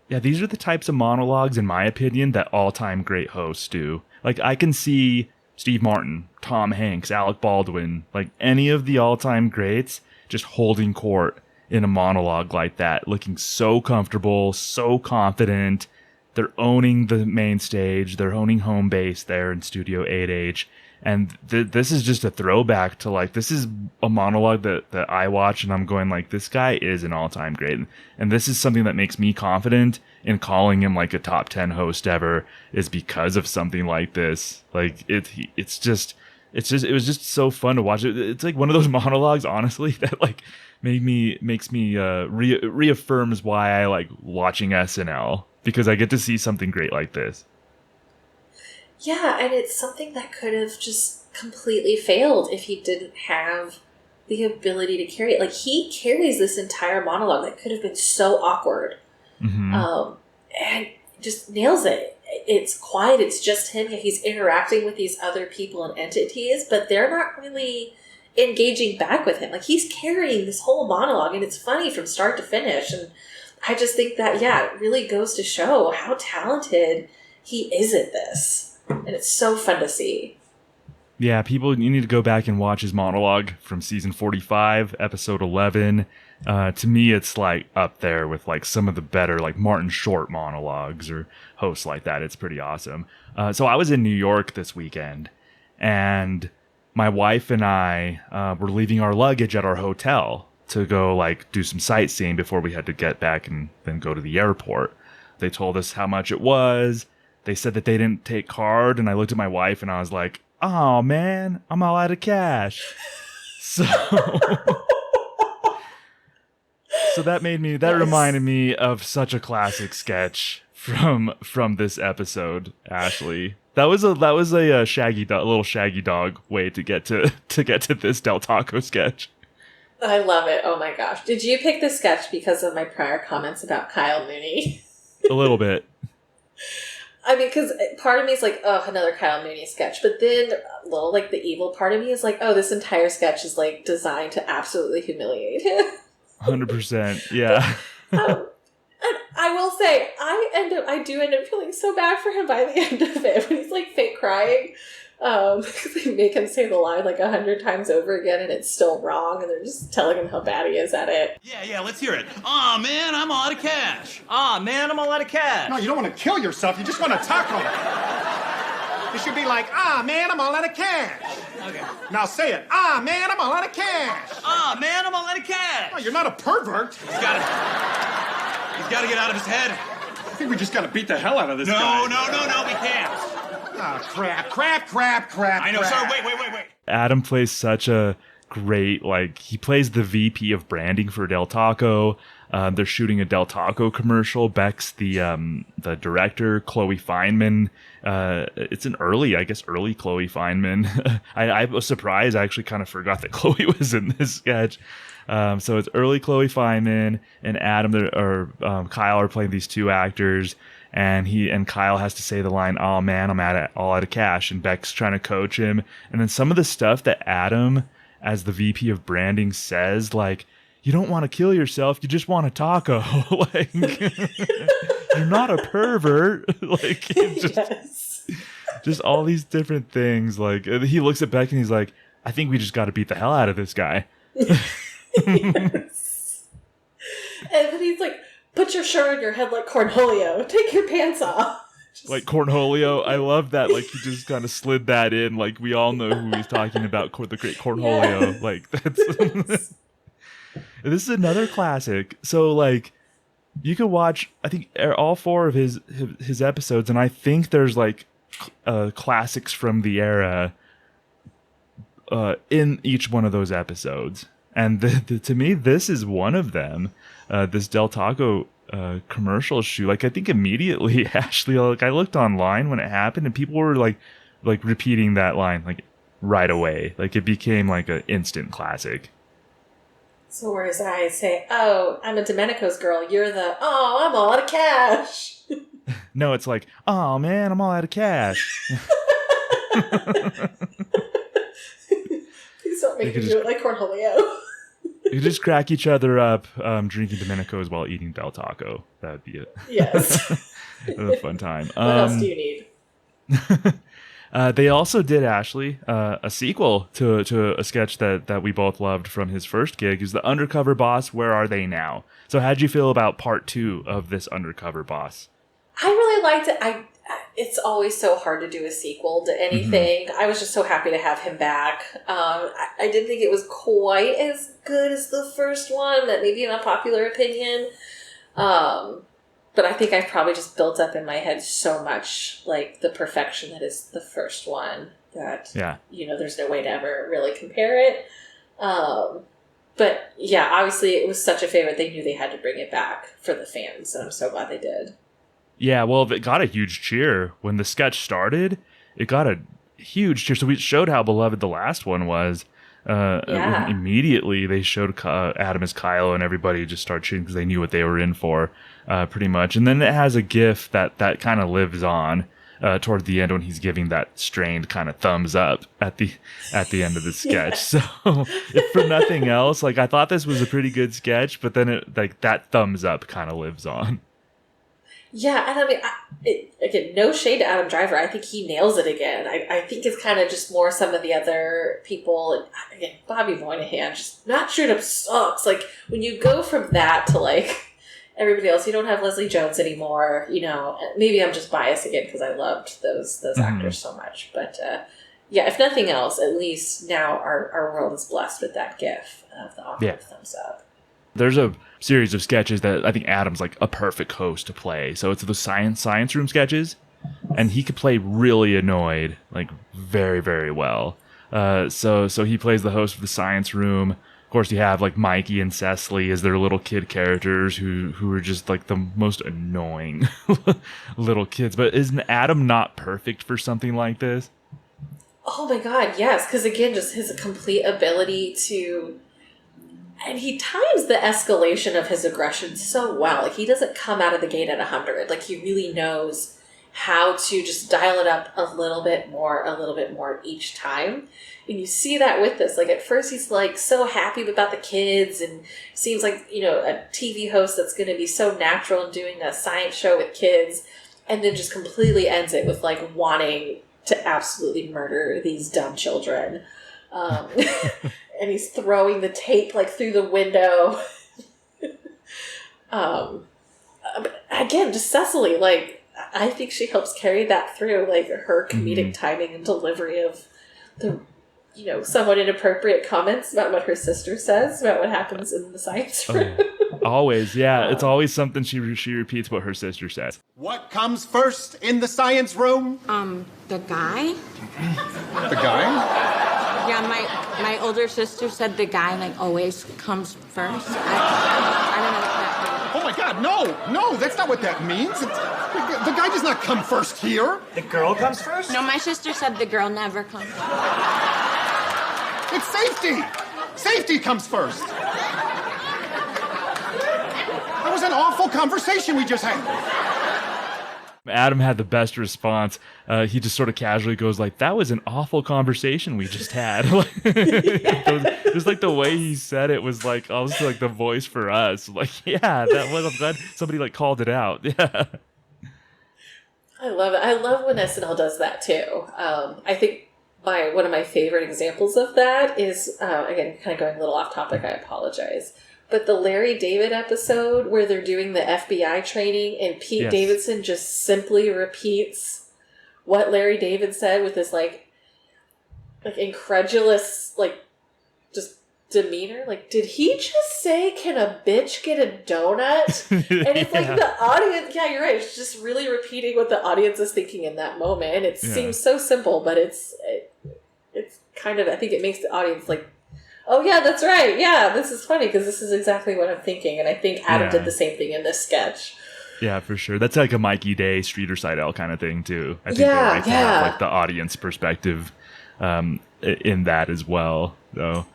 Yeah, these are the types of monologues, in my opinion, that all-time great hosts do. Like, I can see Steve Martin, Tom Hanks, Alec Baldwin, like any of the all-time greats just holding court in a monologue like that, looking so comfortable, so confident. They're owning the main stage. They're owning home base there in Studio 8H. And this is just a throwback to, like, this is a monologue that I watch and I'm going, like, this guy is an all-time great. And this is something that makes me confident in calling him, like, a top 10 host ever, is because of something like this. Like, it was just so fun to watch. It's like one of those monologues, honestly, that, like, makes me reaffirms why I like watching SNL, because I get to see something great like this. Yeah, and it's something that could have just completely failed if he didn't have the ability to carry it. Like, he carries this entire monologue that could have been so awkward. And just nails it. It's quiet, it's just him. He's interacting with these other people and entities, but they're not really engaging back with him. Like, he's carrying this whole monologue, and it's funny from start to finish. And I just think that, it really goes to show how talented he is at this. And it's so fun to see. Yeah, people, you need to go back and watch his monologue from season 45, episode 11. To me, it's like up there with like some of the better like Martin Short monologues or hosts like that. It's pretty awesome. So I was in New York this weekend, and my wife and I were leaving our luggage at our hotel to go like do some sightseeing before we had to get back and then go to the airport. They told us how much it was. They said that they didn't take card, and I looked at my wife and I was like, oh man, I'm all out of cash. So that reminded me of such a classic sketch from this episode, Ashley. That was a little shaggy dog way to get to this Del Taco sketch. I love it. Oh my gosh. Did you pick this sketch because of my prior comments about Kyle Mooney? A little bit. I mean, because part of me is like, oh, another Kyle Mooney sketch. But then a little, like, the evil part of me is like, oh, this entire sketch is, like, designed to absolutely humiliate him. 100%, yeah. And I will say, I do end up feeling so bad for him by the end of it. When he's, like, fake crying. Because they make him say the line, like, 100 times over again, and it's still wrong. And they're just telling him how bad he is at it. Yeah, let's hear it. Aw, man, I'm all out of cash. Aw, man, I'm all out of cash. No, you don't want to kill yourself. You just want to tackle it. It should be like, man, I'm all out of cash. Okay. Now say it. Man, I'm all out of cash. Man, I'm all out of cash. No, you're not a pervert. He's got to get out of his head. I think we just got to beat the hell out of this guy. No, we can't. Crap. I know, sorry, wait. Adam plays such a great, like, he plays the VP of branding for Del Taco. They're shooting a Del Taco commercial. Beck's the director, Chloe Fineman. It's an early Chloe Fineman. I was surprised. I actually kind of forgot that Chloe was in this sketch. So it's early Chloe Fineman and Adam or Kyle are playing these two actors. And Kyle has to say the line, oh man, I'm all out of cash. And Beck's trying to coach him. And then some of the stuff that Adam, as the VP of branding, says, like, you don't want to kill yourself, you just want a taco. Like, you're not a pervert. Like, just all these different things. Like, he looks at Beck and he's like, I think we just got to beat the hell out of this guy. Yes. And then he's like, put your shirt on your head like Cornholio. Take your pants off. Like Cornholio. I love that. Like, he just kind of slid that in. Like, we all know who he's talking about, the great Cornholio. Yeah. Like, that's... This is another classic. So, like, you could watch, I think, all 4 of his episodes, and I think there's, like, classics from the era in each one of those episodes. And to me, this is one of them. This Del Taco commercial shoot. Like, I think immediately, Ashley, like, I looked online when it happened, and people were like repeating that line like right away. Like, it became like an instant classic. So whereas I say, "Oh, I'm a Domenico's girl," you're the, "Oh, I'm all out of cash." No, it's like, "Oh man, I'm all out of cash." Please don't make me do it like Cornholio. You just crack each other up, drinking Domenico's while eating Del Taco. That'd be it. Yes. A fun time. What else do you need? They also did, Ashley, a sequel to a sketch that we both loved from his first gig, is The Undercover Boss, Where Are They Now? So how'd you feel about part 2 of this Undercover Boss? I really liked it. It's always so hard to do a sequel to anything. I was just so happy to have him back. I didn't think it was quite as good as the first one. That may be an unpopular opinion. But I think I've probably just built up in my head so much, like, the perfection that is the first one that, there's no way to ever really compare it. But, yeah, obviously it was such a favorite. They knew they had to bring it back for the fans, and I'm so glad they did. Yeah, well, it got a huge cheer. When the sketch started, it got a huge cheer. So we showed how beloved the last one was. Immediately, they showed Adam as Kylo, and everybody just started cheering because they knew what they were in for, pretty much. And then it has a gif that kind of lives on toward the end when he's giving that strained kind of thumbs up at the end of the sketch. So, if for nothing else, like, I thought this was a pretty good sketch, but then it, like, that thumbs up kind of lives on. Yeah, and I mean, again, no shade to Adam Driver. I think he nails it again. I think it's kind of just more some of the other people. And again, Bobby Moynihan just not straight up sucks. Like, when you go from that to, like, everybody else, you don't have Leslie Jones anymore. You know, maybe I'm just biased again because I loved those actors so much. But yeah, if nothing else, at least now our world is blessed with that gif of the awkward thumbs up. There's a series of sketches that I think Adam's like a perfect host to play. So it's the science room sketches, and he could play really annoyed, like, very, very well. So he plays the host of the science room. Of course, you have like Mikey and Cecily as their little kid characters who are just like the most annoying little kids. But isn't Adam not perfect for something like this? Oh my God, yes. Because again, just his complete ability to... And he times the escalation of his aggression so well. Like, he doesn't come out of the gate at 100. Like, he really knows how to just dial it up a little bit more each time. And you see that with this. Like, at first he's, like, so happy about the kids and seems like, you know, a TV host that's going to be so natural in doing a science show with kids. And then just completely ends it with, like, wanting to absolutely murder these dumb children. And he's throwing the tape, like, through the window. Again, just Cecily, like, I think she helps carry that through, like, her comedic timing and delivery of the, you know, somewhat inappropriate comments about what her sister says about what happens in the science room. Always, yeah. It's always something she repeats what her sister says. What comes first in the science room? The guy? The guy? Yeah, my older sister said the guy, like, always comes first. I don't know what that means. Oh my God, no, that's not what that means. The guy does not come first here. The girl comes first? No, my sister said the girl never comes first. It's safety. Safety comes first. That was an awful conversation we just had. Adam had the best response. He just sort of casually goes like, "That was an awful conversation we just had." Just like the way he said it was like almost like the voice for us. Like, yeah, that was. I'm glad somebody like called it out. Yeah. I love it. I love when SNL does that too. I think one of my favorite examples of that is again, kind of going a little off topic. I apologize. But the Larry David episode where they're doing the FBI training and Pete Davidson just simply repeats what Larry David said with this like incredulous, like, just demeanor. Like, did he just say, "Can a bitch get a donut?" And it's like the audience, yeah, you're right. It's just really repeating what the audience is thinking in that moment. And it seems so simple, but it's kind of, I think it makes the audience like, oh yeah, that's right. Yeah, this is funny because this is exactly what I'm thinking. And I think Adam did the same thing in this sketch. Yeah, for sure. That's like a Mikey Day, Streeter Seidel kind of thing too. I think they like to have like the audience perspective in that as well. So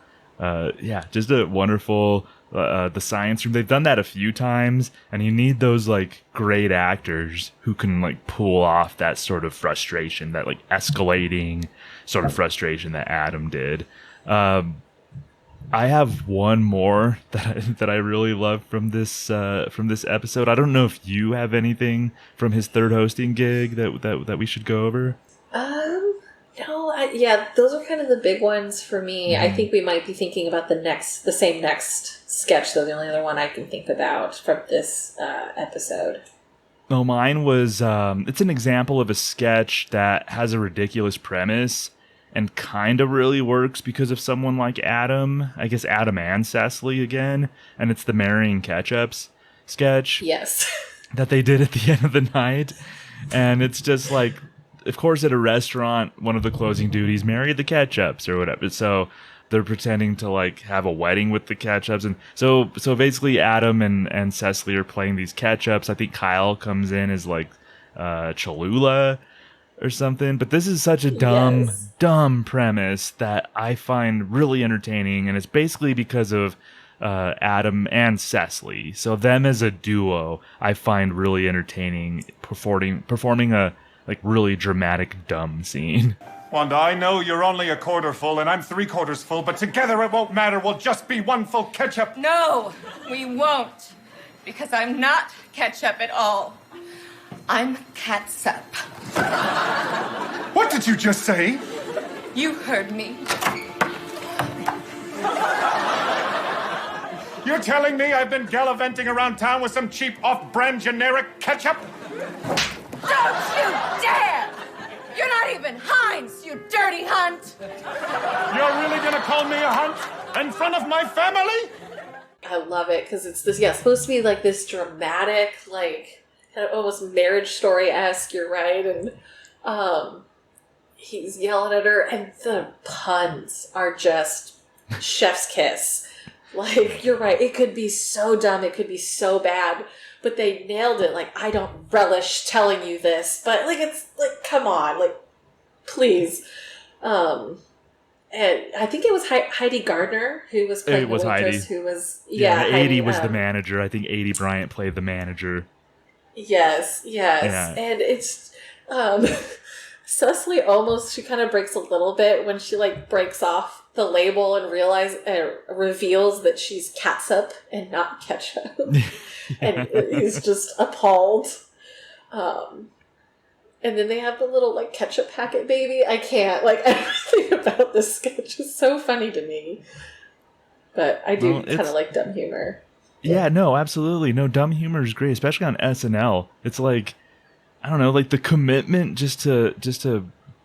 just a wonderful the science room. They've done that a few times, and you need those like great actors who can like pull off that sort of frustration, that like escalating sort of frustration that Adam did. I have one more that I really love from this episode. I don't know if you have anything from his third hosting gig that we should go over. No, those are kind of the big ones for me. I think we might be thinking about the same next sketch, though. The only other one I can think about from this episode. No, mine was it's an example of a sketch that has a ridiculous premise and kind of really works because of someone like Adam. I guess Adam and Cecily again. And it's the Marrying Ketchups sketch. Yes. That they did at the end of the night. And it's just like, of course, at a restaurant, one of the closing duties, marry the Ketchups or whatever. So they're pretending to like have a wedding with the Ketchups. And so basically Adam and Cecily are playing these Ketchups. I think Kyle comes in as like Cholula or something, but this is such a dumb premise that I find really entertaining, and it's basically because of Adam and Cecily. So them as a duo, I find really entertaining, performing a like really dramatic dumb scene. Wanda, I know you're only a quarter full and I'm 3/4 full, but together it won't matter. We'll just be one full ketchup. No, we won't, because I'm not ketchup at all. I'm catsup. What did you just say? You heard me. You're telling me I've been gallivanting around town with some cheap off-brand generic ketchup? Don't you dare! You're not even Heinz, you dirty hunt! You're really gonna call me a hunt in front of my family? I love it because it's this, supposed to be like this dramatic, like, kind of almost Marriage Story-esque, you're right, and he's yelling at her, and the puns are just chef's kiss. Like, you're right, it could be so dumb, it could be so bad, but they nailed it. Like, I don't relish telling you this, but, like, it's, like, come on, like, please. And I think it was Heidi Gardner who was playing the waitress, who was, Heidi was the manager. I think Aidy Bryant played the manager. Yes. Yeah. And it's Cecily she kind of breaks a little bit when she like breaks off the label and reveals that she's catsup and not ketchup. And he's just appalled. And then they have the little like ketchup packet baby. I can't, like, everything about this sketch is so funny to me. But I do kind of like dumb humor. Yeah, no, absolutely. No, dumb humor is great, especially on SNL. It's like, I don't know, like the commitment just to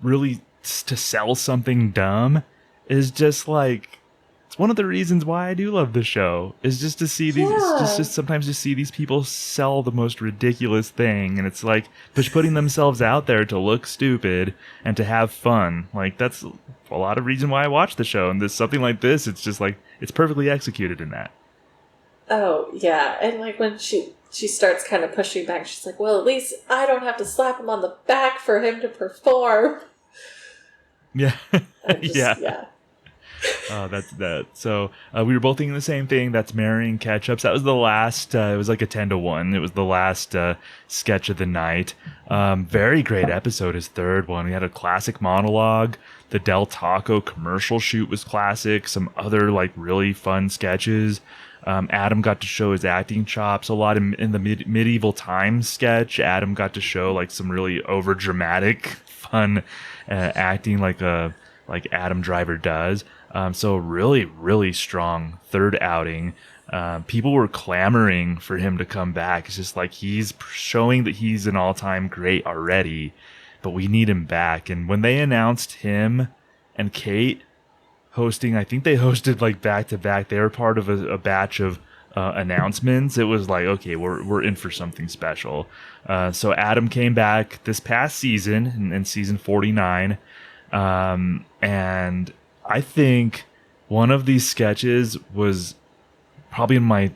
really to sell something dumb is just like, it's one of the reasons why I do love the show, is just to see these, just sometimes to see these people sell the most ridiculous thing. And it's like, just putting themselves out there to look stupid and to have fun. Like, that's a lot of reason why I watch the show. And something like this, it's just like, it's perfectly executed in that. Oh, yeah. And, like, when she starts kind of pushing back, she's like, well, at least I don't have to slap him on the back for him to perform. Yeah. Yeah. Oh, that's that. So we were both thinking the same thing. That's Marrying Ketchups. That was the last, it was like a 10-1. It was the last sketch of the night. Very great episode, his third one. We had a classic monologue. The Del Taco commercial shoot was classic. Some other like really fun sketches. Adam got to show his acting chops a lot in the medieval times sketch. Adam got to show like some really over dramatic, fun acting like Adam Driver does. So really, really strong third outing. People were clamoring for him to come back. It's just like he's showing that he's an all-time great already, but we need him back. And when they announced him and Kate hosting, I think they hosted like back to back. They were part of a batch of announcements. It was like, okay, we're in for something special. So Adam came back this past season in season 49, and I think one of these sketches was probably in my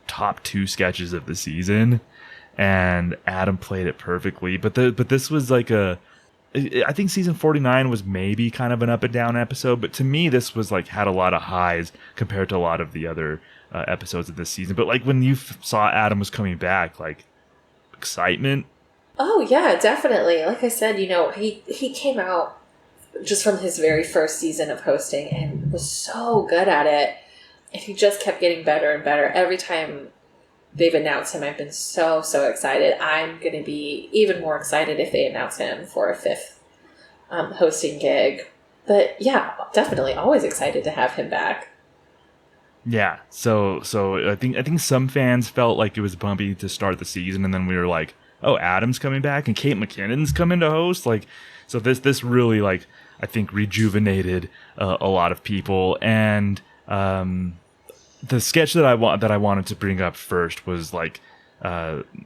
top 2 sketches of the season, and Adam played it perfectly. But this was like I think season 49 was maybe kind of an up and down episode, but to me this was like had a lot of highs compared to a lot of the other episodes of this season. But like when you saw Adam was coming back, like excitement. Oh yeah, definitely. Like I said, he came out just from his very first season of hosting and was so good at it. And he just kept getting better and better. Every time they've announced him, I've been so excited. I'm going to be even more excited if they announce him for a 5th hosting gig. But yeah, definitely always excited to have him back. Yeah, so I think some fans felt like it was bumpy to start the season, and then we were like, oh, Adam's coming back and Kate McKinnon's coming to host. Like, so this really, like, I think rejuvenated a lot of people. And the sketch that I wanted to bring up first was like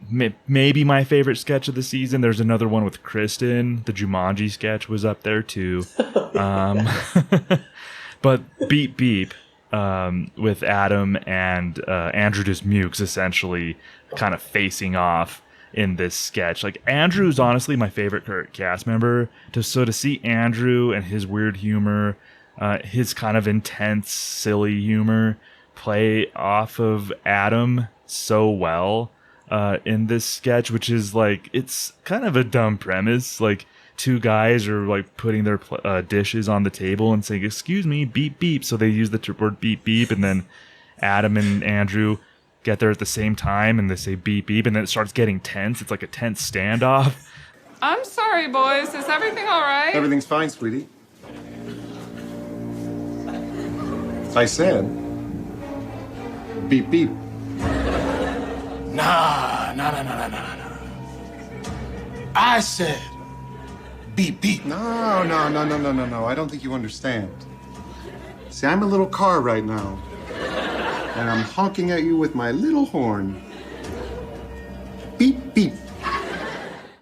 maybe my favorite sketch of the season. There's another one with Kristen. The Jumanji sketch was up there too. But Beep Beep with Adam and Andrew Dismukes essentially kind of facing off in this sketch. Like, Andrew's honestly my favorite cast member. To see Andrew and his weird humor, his kind of intense, silly humor play off of Adam so well in this sketch, which is like, it's kind of a dumb premise. Like, 2 guys are like putting their dishes on the table and saying, "Excuse me, beep beep." So they use the word beep beep, and then Adam and Andrew get there at the same time and they say beep beep, and then it starts getting tense. It's like a tense standoff. I'm sorry, boys. Is everything all right? Everything's fine, sweetie. I said, beep beep. Nah. I said, beep beep. No. I don't think you understand. See, I'm a little car right now, and I'm honking at you with my little horn. Beep beep.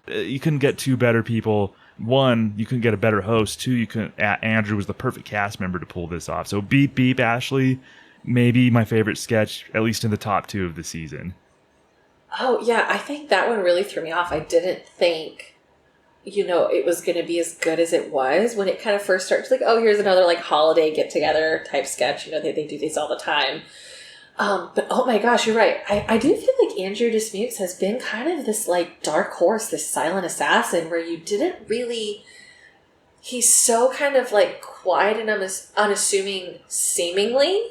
You couldn't get 2 better people. 1, you couldn't get a better host. 2, Andrew was the perfect cast member to pull this off. So beep beep, Ashley, maybe my favorite sketch, at least in the top 2 of the season. Oh yeah, I think that one really threw me off. I didn't think, it was going to be as good as it was when it kind of first started. Like, oh, here's another like holiday get together type sketch. They do these all the time. But oh my gosh, you're right. I do feel like Andrew Dismukes has been kind of this like dark horse, this silent assassin where you didn't really, he's so kind of like quiet and unassuming seemingly,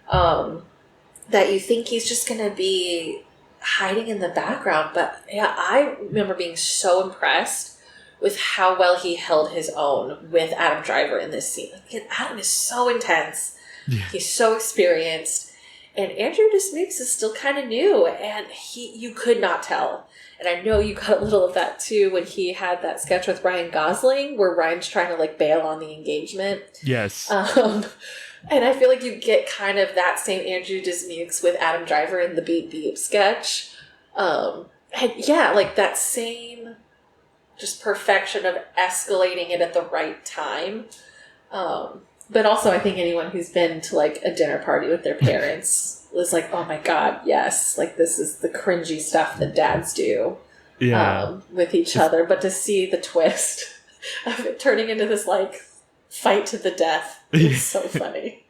that you think he's just going to be hiding in the background. But yeah, I remember being so impressed with how well he held his own with Adam Driver in this scene. Like, Adam is so intense. Yeah. He's so experienced. And Andrew Dismukes is still kind of new, and you could not tell. And I know you got a little of that too when he had that sketch with Ryan Gosling where Ryan's trying to like bail on the engagement. Yes. And I feel like you get kind of that same Andrew Dismukes with Adam Driver in the Beep Beep sketch. And yeah, like that same just perfection of escalating it at the right time. But also I think anyone who's been to like a dinner party with their parents was like, oh my God, yes. Like this is the cringy stuff that dads do with each other. But to see the twist of it turning into this like fight to the death is so funny.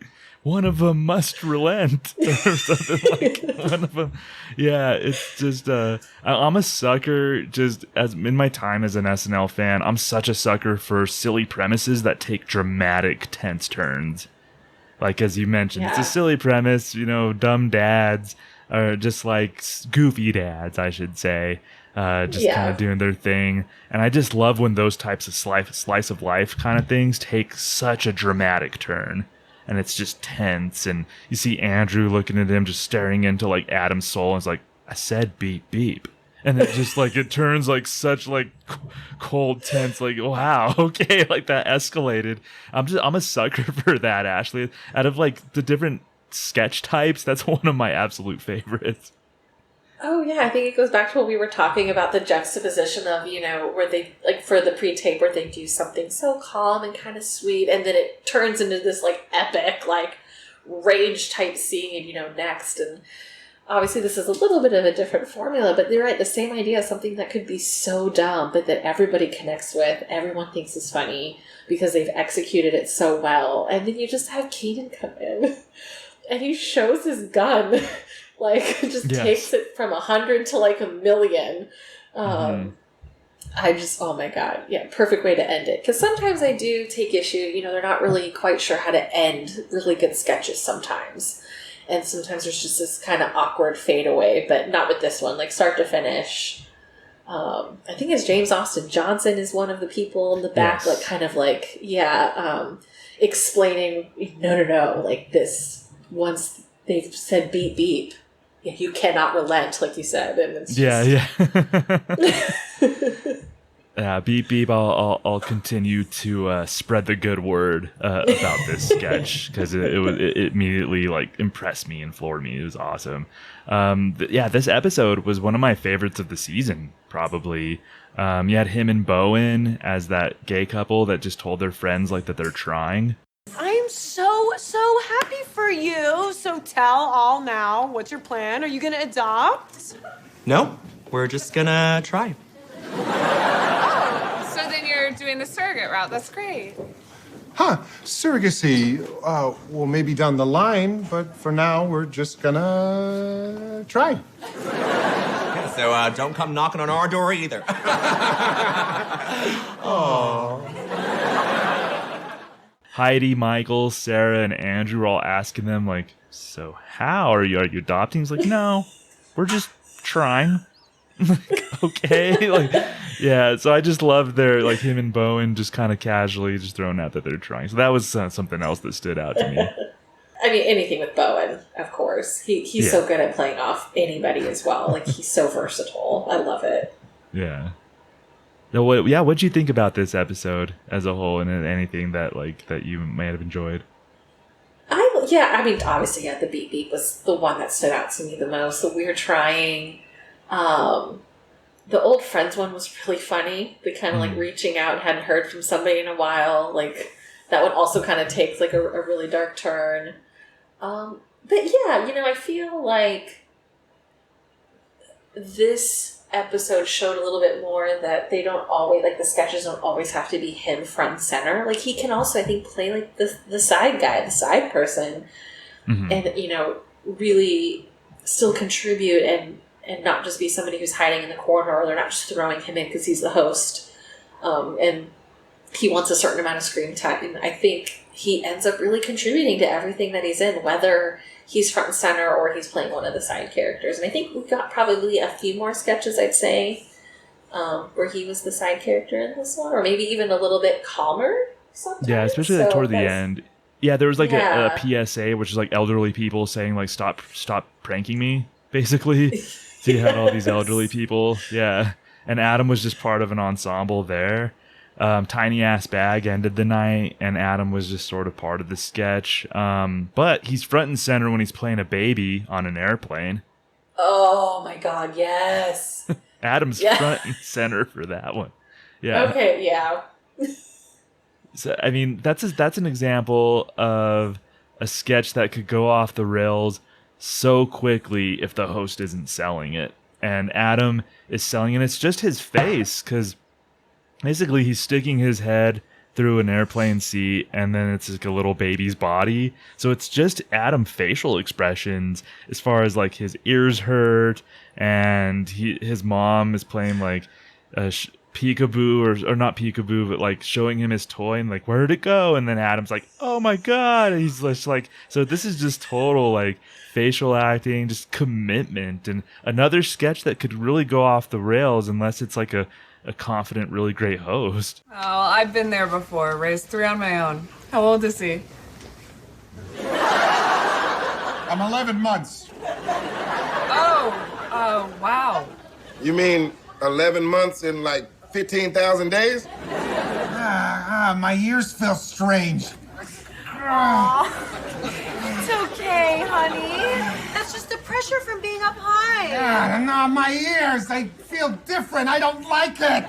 One of them must relent or something like one of them. Yeah, it's just I'm a sucker just as in my time as an SNL fan. I'm such a sucker for silly premises that take dramatic tense turns. Like as you mentioned, It's a silly premise, dumb dads or just like goofy dads, I should say. Kind of doing their thing. And I just love when those types of slice of life kind of things take such a dramatic turn. And it's just tense. And you see Andrew looking at him, just staring into like Adam's soul. And it's like, I said beep beep. And it just like, it turns like such like cold, tense, like, wow, okay. Like that escalated. I'm a sucker for that, Ashley. Out of like the different sketch types, that's one of my absolute favorites. Oh, yeah, I think it goes back to what we were talking about, the juxtaposition of, you know, where they, like, for the pre-tape, where they do something so calm and kind of sweet, and then it turns into this, like, epic, like, rage-type scene, you know, next, and obviously this is a little bit of a different formula, but you're right, the same idea, something that could be so dumb, but that everybody connects with, everyone thinks is funny, because they've executed it so well, and then you just have Keenan come in, and he shows his gun, like, just takes it from 100 to, like, 1,000,000. I just, oh my God. Yeah, perfect way to end it. Because sometimes I do take issue, you know, they're not really quite sure how to end really good sketches sometimes. And sometimes there's just this kind of awkward fade away, but not with this one, like start to finish. I think it's James Austin Johnson is one of the people in the back, like, kind of like, explaining, no, like this, once they've said beep, beep, you cannot relent, like you said, and it's just... beep beep. I'll continue to spread the good word about this sketch because it immediately like impressed me and floored me. It was awesome. This episode was one of my favorites of the season, probably. You had him and Bowen as that gay couple that just told their friends like that they're trying. I'm so happy for you. So tell all now. What's your plan? Are you going to adopt? No, we're just gonna try. So then you're doing the surrogate route. That's great. Surrogacy, well, maybe down the line, but for now, we're just gonna try. Yeah, so don't come knocking on our door either. Heidi, Michael, Sarah, and Andrew were all asking them, like, so how? Are you adopting? He's like, no, we're just trying. Like, okay. Like, yeah, so I just love their, like, him and Bowen just kind of casually just throwing out that they're trying. So that was something else that stood out to me. I mean, anything with Bowen, of course. He's so good at playing off anybody as well. Like, he's so versatile. I love it. Yeah. What'd you think about this episode as a whole, and anything that you might have enjoyed? Obviously, the beep beep was the one that stood out to me the most. The we're trying. The old friends one was really funny. The kind of like reaching out, hadn't heard from somebody in a while. Like, that one also kind of takes like a really dark turn. But yeah, I feel like this episode showed a little bit more that they don't always, like, the sketches don't always have to be him front and center. Like, he can also, I think, play like the side guy, the side person, and really still contribute and not just be somebody who's hiding in the corner, or they're not just throwing him in because he's the host and he wants a certain amount of screen time. And I think he ends up really contributing to everything that he's in, whether he's front and center or he's playing one of the side characters. And I think we've got probably a few more sketches, I'd say, where he was the side character in this one, or maybe even a little bit calmer sometimes. Yeah, especially like toward the end. Yeah, there was like a PSA, which is like elderly people saying like, stop pranking me, basically. So you had all these elderly people. Yeah. And Adam was just part of an ensemble there. Tiny Ass Bag ended the night, and Adam was just sort of part of the sketch. But he's front and center when he's playing a baby on an airplane. Oh my God, yes. Adam's front and center for that one. Yeah. Okay, yeah. So, I mean, that's an example of a sketch that could go off the rails so quickly if the host isn't selling it. And Adam is selling it. It's just his face, because basically he's sticking his head through an airplane seat, and then it's like a little baby's body. So it's just Adam facial expressions, as far as like his ears hurt, and his mom is playing like a peekaboo, or not peekaboo, but like showing him his toy and like, where'd it go? And then Adam's like, oh my God. And he's just like, so this is just total like facial acting, just commitment, and another sketch that could really go off the rails unless it's like a confident, really great host. Oh, I've been there before. Raised 3 on my own. How old is he? I'm 11 months. Oh, wow. You mean 11 months in like 15,000 days? My ears feel strange. It's okay, honey. That's just the pressure from being up high. No, my ears, they feel different. I don't like it.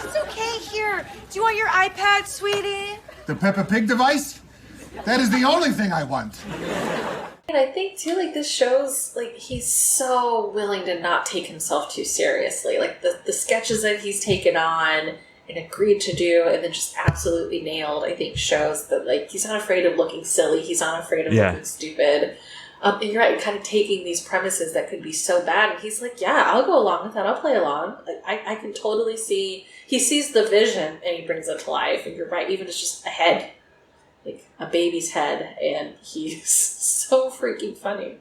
It's okay. Here, do you want your iPad, sweetie? The Peppa Pig device? That is the only thing I want. And I think too, like this shows, like he's so willing to not take himself too seriously. Like the sketches that he's taken on and agreed to do, and then just absolutely nailed. I think shows that like he's not afraid of looking silly. He's not afraid of looking stupid. And you're right, kind of taking these premises that could be so bad, and he's like, "Yeah, I'll go along with that. I'll play along." Like I can totally see. He sees the vision and he brings it to life. And you're right, even it's just a head. Like a baby's head, and he's so freaking funny.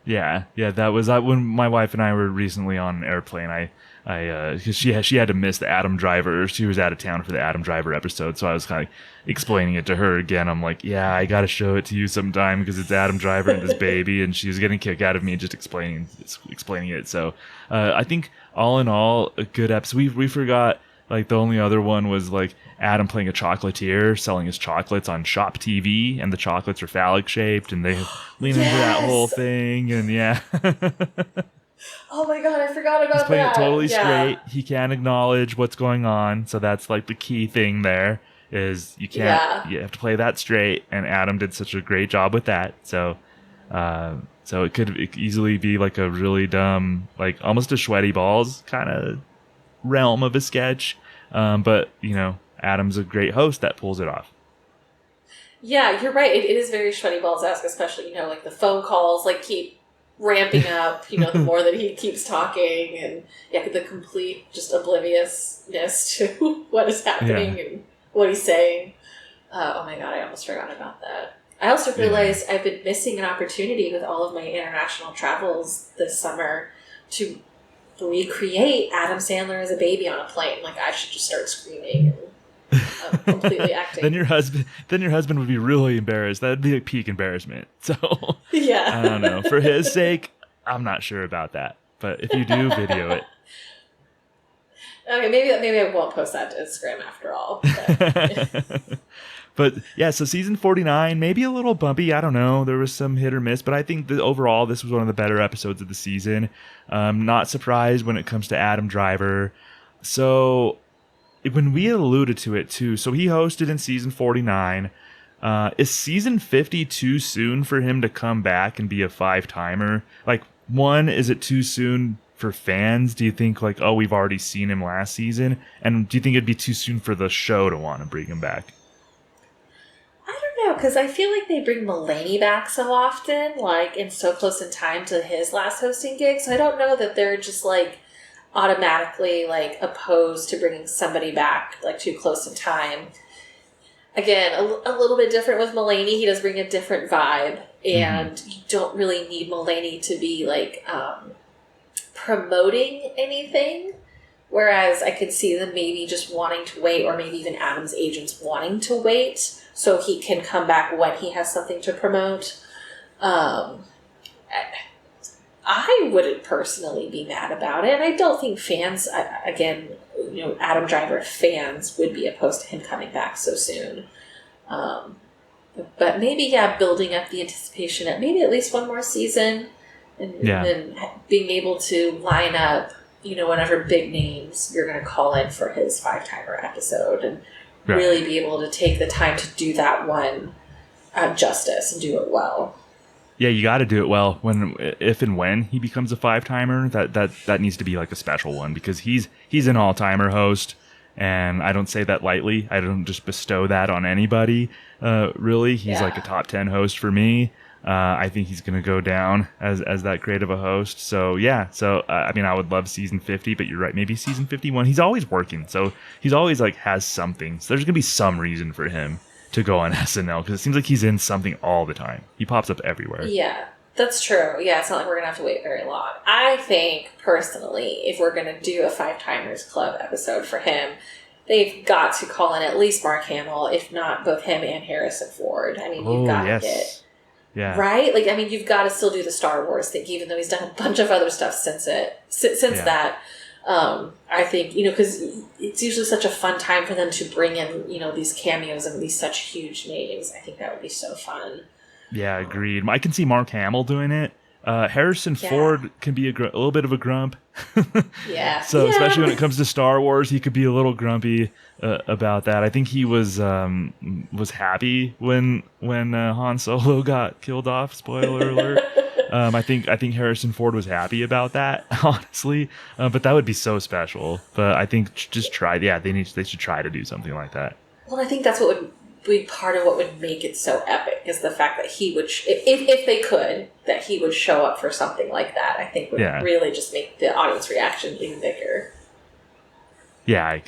Yeah, that was when my wife and I were recently on an airplane. Because she had to miss the Adam Driver. She was out of town for the Adam Driver episode, so I was kind of explaining it to her again. I'm like, yeah, I got to show it to you sometime because it's Adam Driver and this baby, and she was getting a kick out of me just explaining it. So I think all in all, a good episode. We forgot. Like, the only other one was, like, Adam playing a chocolatier, selling his chocolates on Shop TV, and the chocolates are phallic-shaped, and they lean into that whole thing, and yeah. Oh my god, I forgot about that. He's playing it totally straight. He can't acknowledge what's going on, so that's, like, the key thing there, is you can't, you have to play that straight, and Adam did such a great job with that, so it could easily be, like, a really dumb, like, almost a Sweaty Balls kind of realm of a sketch. But, you know, Adam's a great host that pulls it off. Yeah, you're right. It is very Sweaty Balls-esque, especially, you know, like the phone calls, like, keep ramping up, you know, the more that he keeps talking, and the complete just obliviousness to what is happening and what he's saying. Oh my god, I almost forgot about that. I also realized I've been missing an opportunity with all of my international travels this summer to recreate Adam Sandler as a baby on a plane. Like, I should just start screaming and completely acting. Then your husband would be really embarrassed. That'd be like peak embarrassment. So I don't know. For his sake, I'm not sure about that. But if you do, video it. Okay, maybe I won't post that to Instagram after all. But yeah, so season 49, maybe a little bumpy. I don't know. There was some hit or miss, but I think that overall this was one of the better episodes of the season. Not surprised when it comes to Adam Driver. So when we alluded to it too, so he hosted in season 49. Is season 50 too soon for him to come back and be a 5-timer? Like, one, is it too soon for fans? Do you think like, oh, we've already seen him last season? And do you think it'd be too soon for the show to want to bring him back? Because I feel like they bring Mulaney back so often, like, and so close in time to his last hosting gig. So I don't know that they're just, like, automatically, like, opposed to bringing somebody back, like, too close in time. Again, a little bit different with Mulaney. He does bring a different vibe. And you don't really need Mulaney to be, like, promoting anything. Whereas I could see them maybe just wanting to wait, or maybe even Adam's agents wanting to wait so he can come back when he has something to promote. I wouldn't personally be mad about it. I don't think fans, again, you know, Adam Driver fans would be opposed to him coming back so soon. But maybe, building up the anticipation at maybe at least one more season, and then being able to line up, you know, whatever big names you're going to call in for his 5-timer episode, and really be able to take the time to do that one justice and do it well. Yeah, you got to do it well if and when he becomes a 5-timer. That needs to be like a special one, because he's an all-timer host, and I don't say that lightly. I don't just bestow that on anybody. Really, he's like a top 10 host for me. I think he's going to go down as that great of a host. So, I mean, I would love season 50, but you're right. Maybe season 51. He's always working. So he's always like has something. So there's going to be some reason for him to go on SNL, because it seems like he's in something all the time. He pops up everywhere. Yeah, that's true. Yeah, it's not like we're going to have to wait very long. I think, personally, if we're going to do a 5-Timers Club episode for him, they've got to call in at least Mark Hamill, if not both him and Harrison Ford. I mean, you've got to get... Yeah. Right? Like, I mean, you've got to still do the Star Wars thing, even though he's done a bunch of other stuff since that. I think, you know, because it's usually such a fun time for them to bring in, these cameos and these such huge names. I think that would be so fun. Yeah, agreed. I can see Mark Hamill doing it. Harrison Ford can be a little bit of a grump. Yeah. So especially when it comes to Star Wars, he could be a little grumpy about that. I think he was happy when Han Solo got killed off. Spoiler alert. I think Harrison Ford was happy about that, honestly. But that would be so special. But I think just try. Yeah, they should try to do something like that. Well, I think that's what would be part of what would make it so epic, is the fact that he would, if they could, that he would show up for something like that. I think would really just make the audience reaction even bigger. Yeah,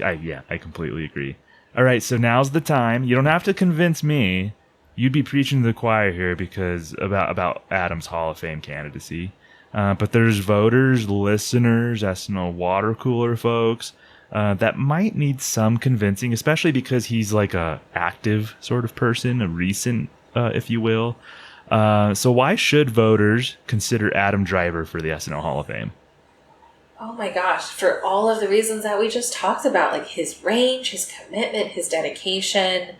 I completely agree. All right, so now's the time. You don't have to convince me. You'd be preaching to the choir here because about Adam's Hall of Fame candidacy. But there's voters, listeners, SNL water cooler folks that might need some convincing, especially because he's like a active sort of person, a recent, if you will. So why should voters consider Adam Driver for the SNL Hall of Fame? Oh my gosh, for all of the reasons that we just talked about, like his range, his commitment, his dedication.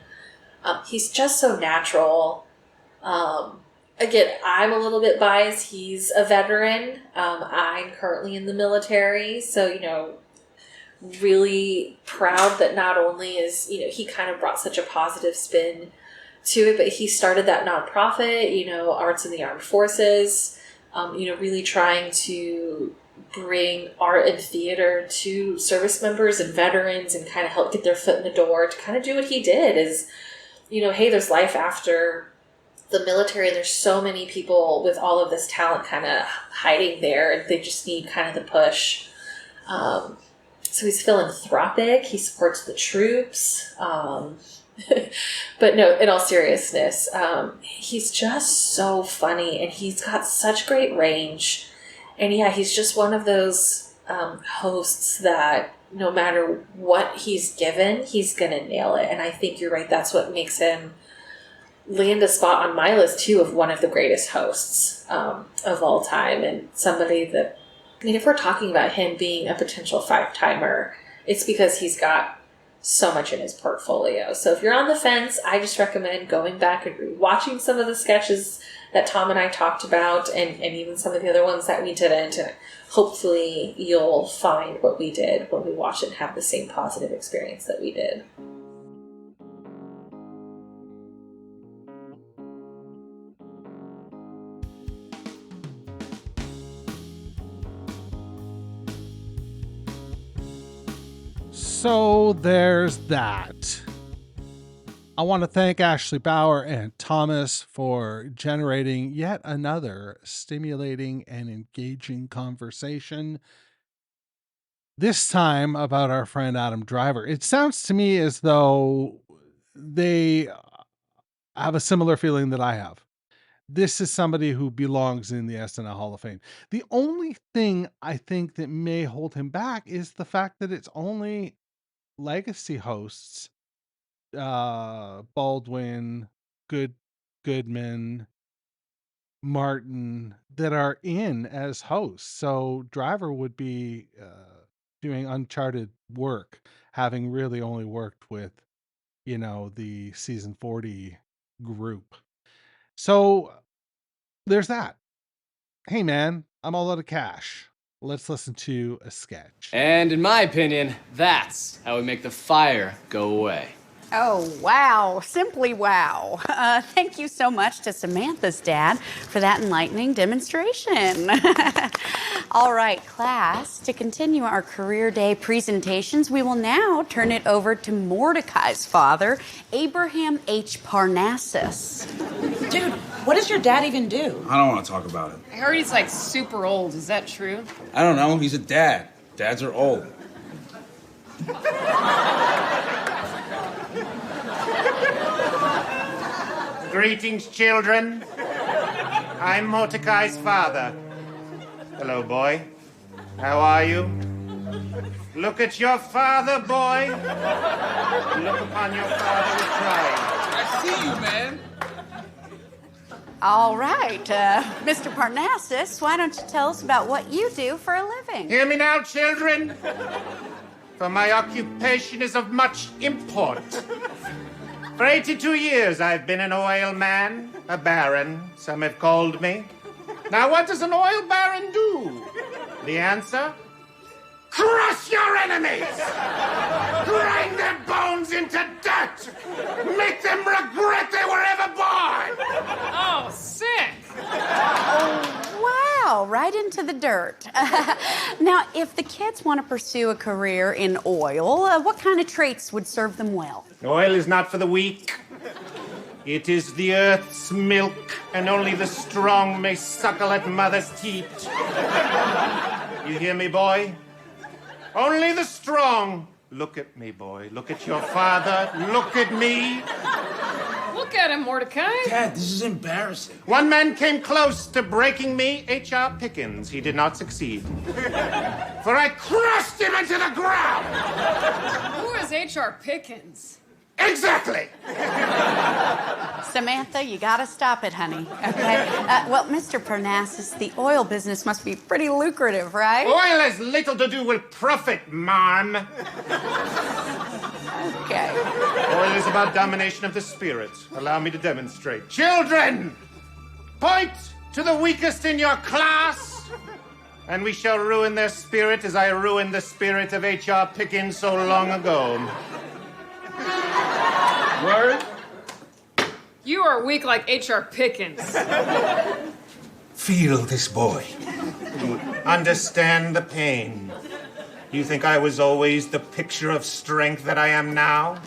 He's just so natural. Again, I'm a little bit biased. He's a veteran. I'm currently in the military. So, really proud that not only is, he kind of brought such a positive spin to it, but he started that nonprofit, Arts in the Armed Forces, really trying to bring art and theater to service members and veterans and kind of help get their foot in the door to kind of do what he did is, hey, there's life after the military, and there's so many people with all of this talent kind of hiding there, and they just need kind of the push. So he's philanthropic. He supports the troops. But no, in all seriousness, he's just so funny, and he's got such great range. And yeah, he's just one of those hosts that no matter what he's given, he's going to nail it. And I think you're right. That's what makes him land a spot on my list, too, of one of the greatest hosts of all time. And somebody that, if we're talking about him being a potential 5-timer, it's because he's got so much in his portfolio. So if you're on the fence, I just recommend going back and watching some of the sketches that Tom and I talked about, and even some of the other ones that we didn't. And hopefully you'll find what we did when we watch it and have the same positive experience that we did. So there's that. I want to thank Ashley Bauer and Thomas for generating yet another stimulating and engaging conversation. This time about our friend Adam Driver. It sounds to me as though they have a similar feeling that I have. This is somebody who belongs in the SNL Hall of Fame. The only thing I think that may hold him back is the fact that it's only legacy hosts, Baldwin, Goodman, Martin, that are in as hosts. So Driver would be doing uncharted work, having really only worked with, the season 40 group. So there's that. Hey man, I'm all out of cash. Let's listen to a sketch. And in my opinion, that's how we make the fire go away. Oh, wow. Simply wow. Thank you so much to Samantha's dad for that enlightening demonstration. All right, class, to continue our career day presentations, we will now turn it over to Mordecai's father, Abraham H. Parnassus. Dude, what does your dad even do? I don't want to talk about it. I heard he's like super old. Is that true? I don't know. He's a dad. Dads are old. Greetings, children. I'm Mordecai's father. Hello, boy. How are you? Look at your father, boy. Look upon your father with pride. I see you, man. All right, Mr. Parnassus, why don't you tell us about what you do for a living? Hear me now, children. for my occupation is of much import. For 82 years I've been an oil man, a baron, some have called me. Now what does an oil baron do? The answer? Crush your enemies! Grind their bones into dirt! Make them regret they were ever born! Oh, sick! Wow, right into the dirt. Now, if the kids want to pursue a career in oil, what kind of traits would serve them well? Oil is not for the weak. It is the earth's milk, and only the strong may suckle at mother's teat. You hear me, boy? Only the strong. Look at me, boy. Look at your father. Look at me. Look at him, Mordecai. Dad, this is embarrassing. One man came close to breaking me, H.R. Pickens. He did not succeed. For I crushed him into the ground. Who is H.R. Pickens? Exactly. Samantha, you gotta stop it, honey. Okay? Well, Mr. Parnassus, the oil business must be pretty lucrative, right? Oil has little to do with profit, marm. Okay. Oil is about domination of the spirit. Allow me to demonstrate. Children, point to the weakest in your class, and we shall ruin their spirit as I ruined the spirit of H.R. Pickens so long ago. Word? You are weak like H.R. Pickens. Feel this boy. Understand the pain. You think I was always the picture of strength that I am now?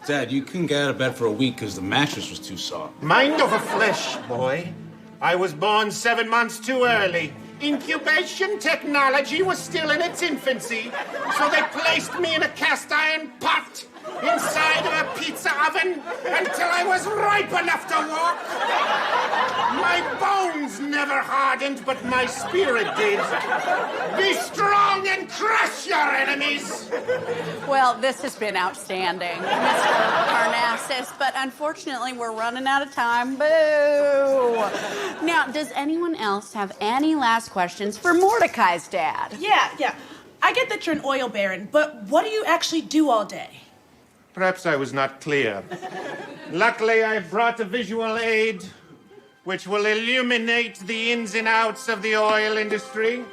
Dad, you couldn't get out of bed for a week because the mattress was too soft. Mind over flesh, boy. I was born 7 months too early. Incubation technology was still in its infancy, so they placed me in a cast iron pot inside of a pizza oven until I was ripe enough to walk. My bones never hardened, but my spirit did. Be strong and crush your enemies. Well, this has been outstanding, Mr. Parnassus, but unfortunately we're running out of time. Boo! Now, does anyone else have any last questions for Mordecai's dad? Yeah. I get that you're an oil baron, but what do you actually do all day? Perhaps I was not clear. Luckily, I brought a visual aid which will illuminate the ins and outs of the oil industry.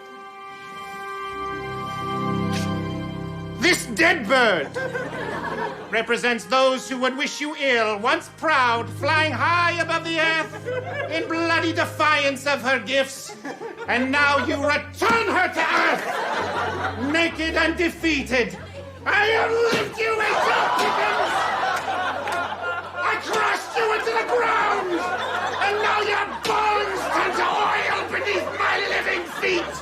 This dead bird represents those who would wish you ill, once proud, flying high above the earth in bloody defiance of her gifts. And now you return her to earth, naked and defeated. I have lived you into Pickens! I crushed you into the ground! And now your bones turn to oil beneath my living feet!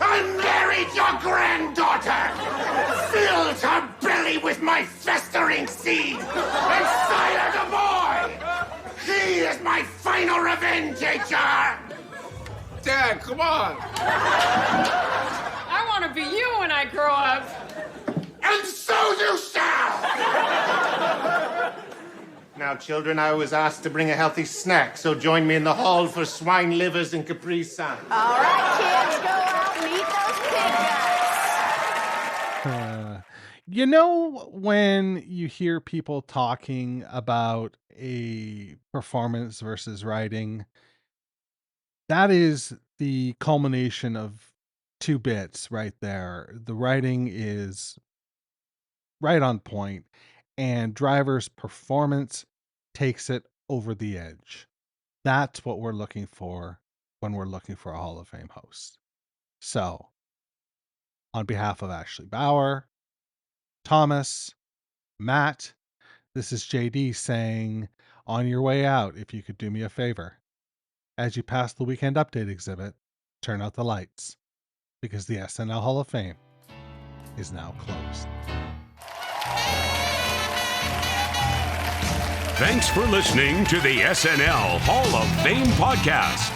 I married your granddaughter! Filled her belly with my festering seed! And sired a boy! He is my final revenge, H.R.! Dad, come on! I want to be you when I grow up! And so you shall! Now, children, I was asked to bring a healthy snack, so join me in the hall for swine livers and Capri Sun. All right, kids, go out and eat those pig guts. You know, when you hear people talking about a performance versus writing, that is the culmination of two bits right there. The writing is right on point, and Driver's performance takes it over the edge. That's what we're looking for when we're looking for a Hall of Fame host. So, on behalf of Ashley Bauer, Thomas, Matt, this is JD saying, on your way out, if you could do me a favor, as you pass the Weekend Update exhibit, turn out the lights, because the SNL Hall of Fame is now closed. Thanks for listening to the SNL Hall of Fame podcast.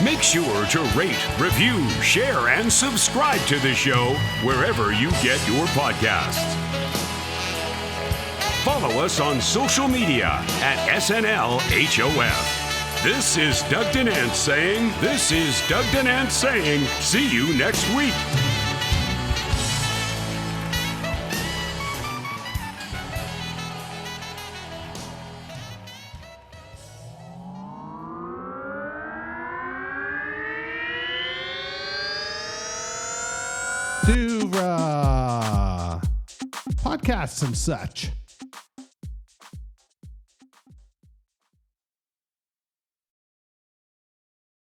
Make sure to rate, review, share, and subscribe to the show wherever you get your podcasts. Follow us on social media at SNL HOF. This is Doug DeNance saying, see you next week. do podcasts and such.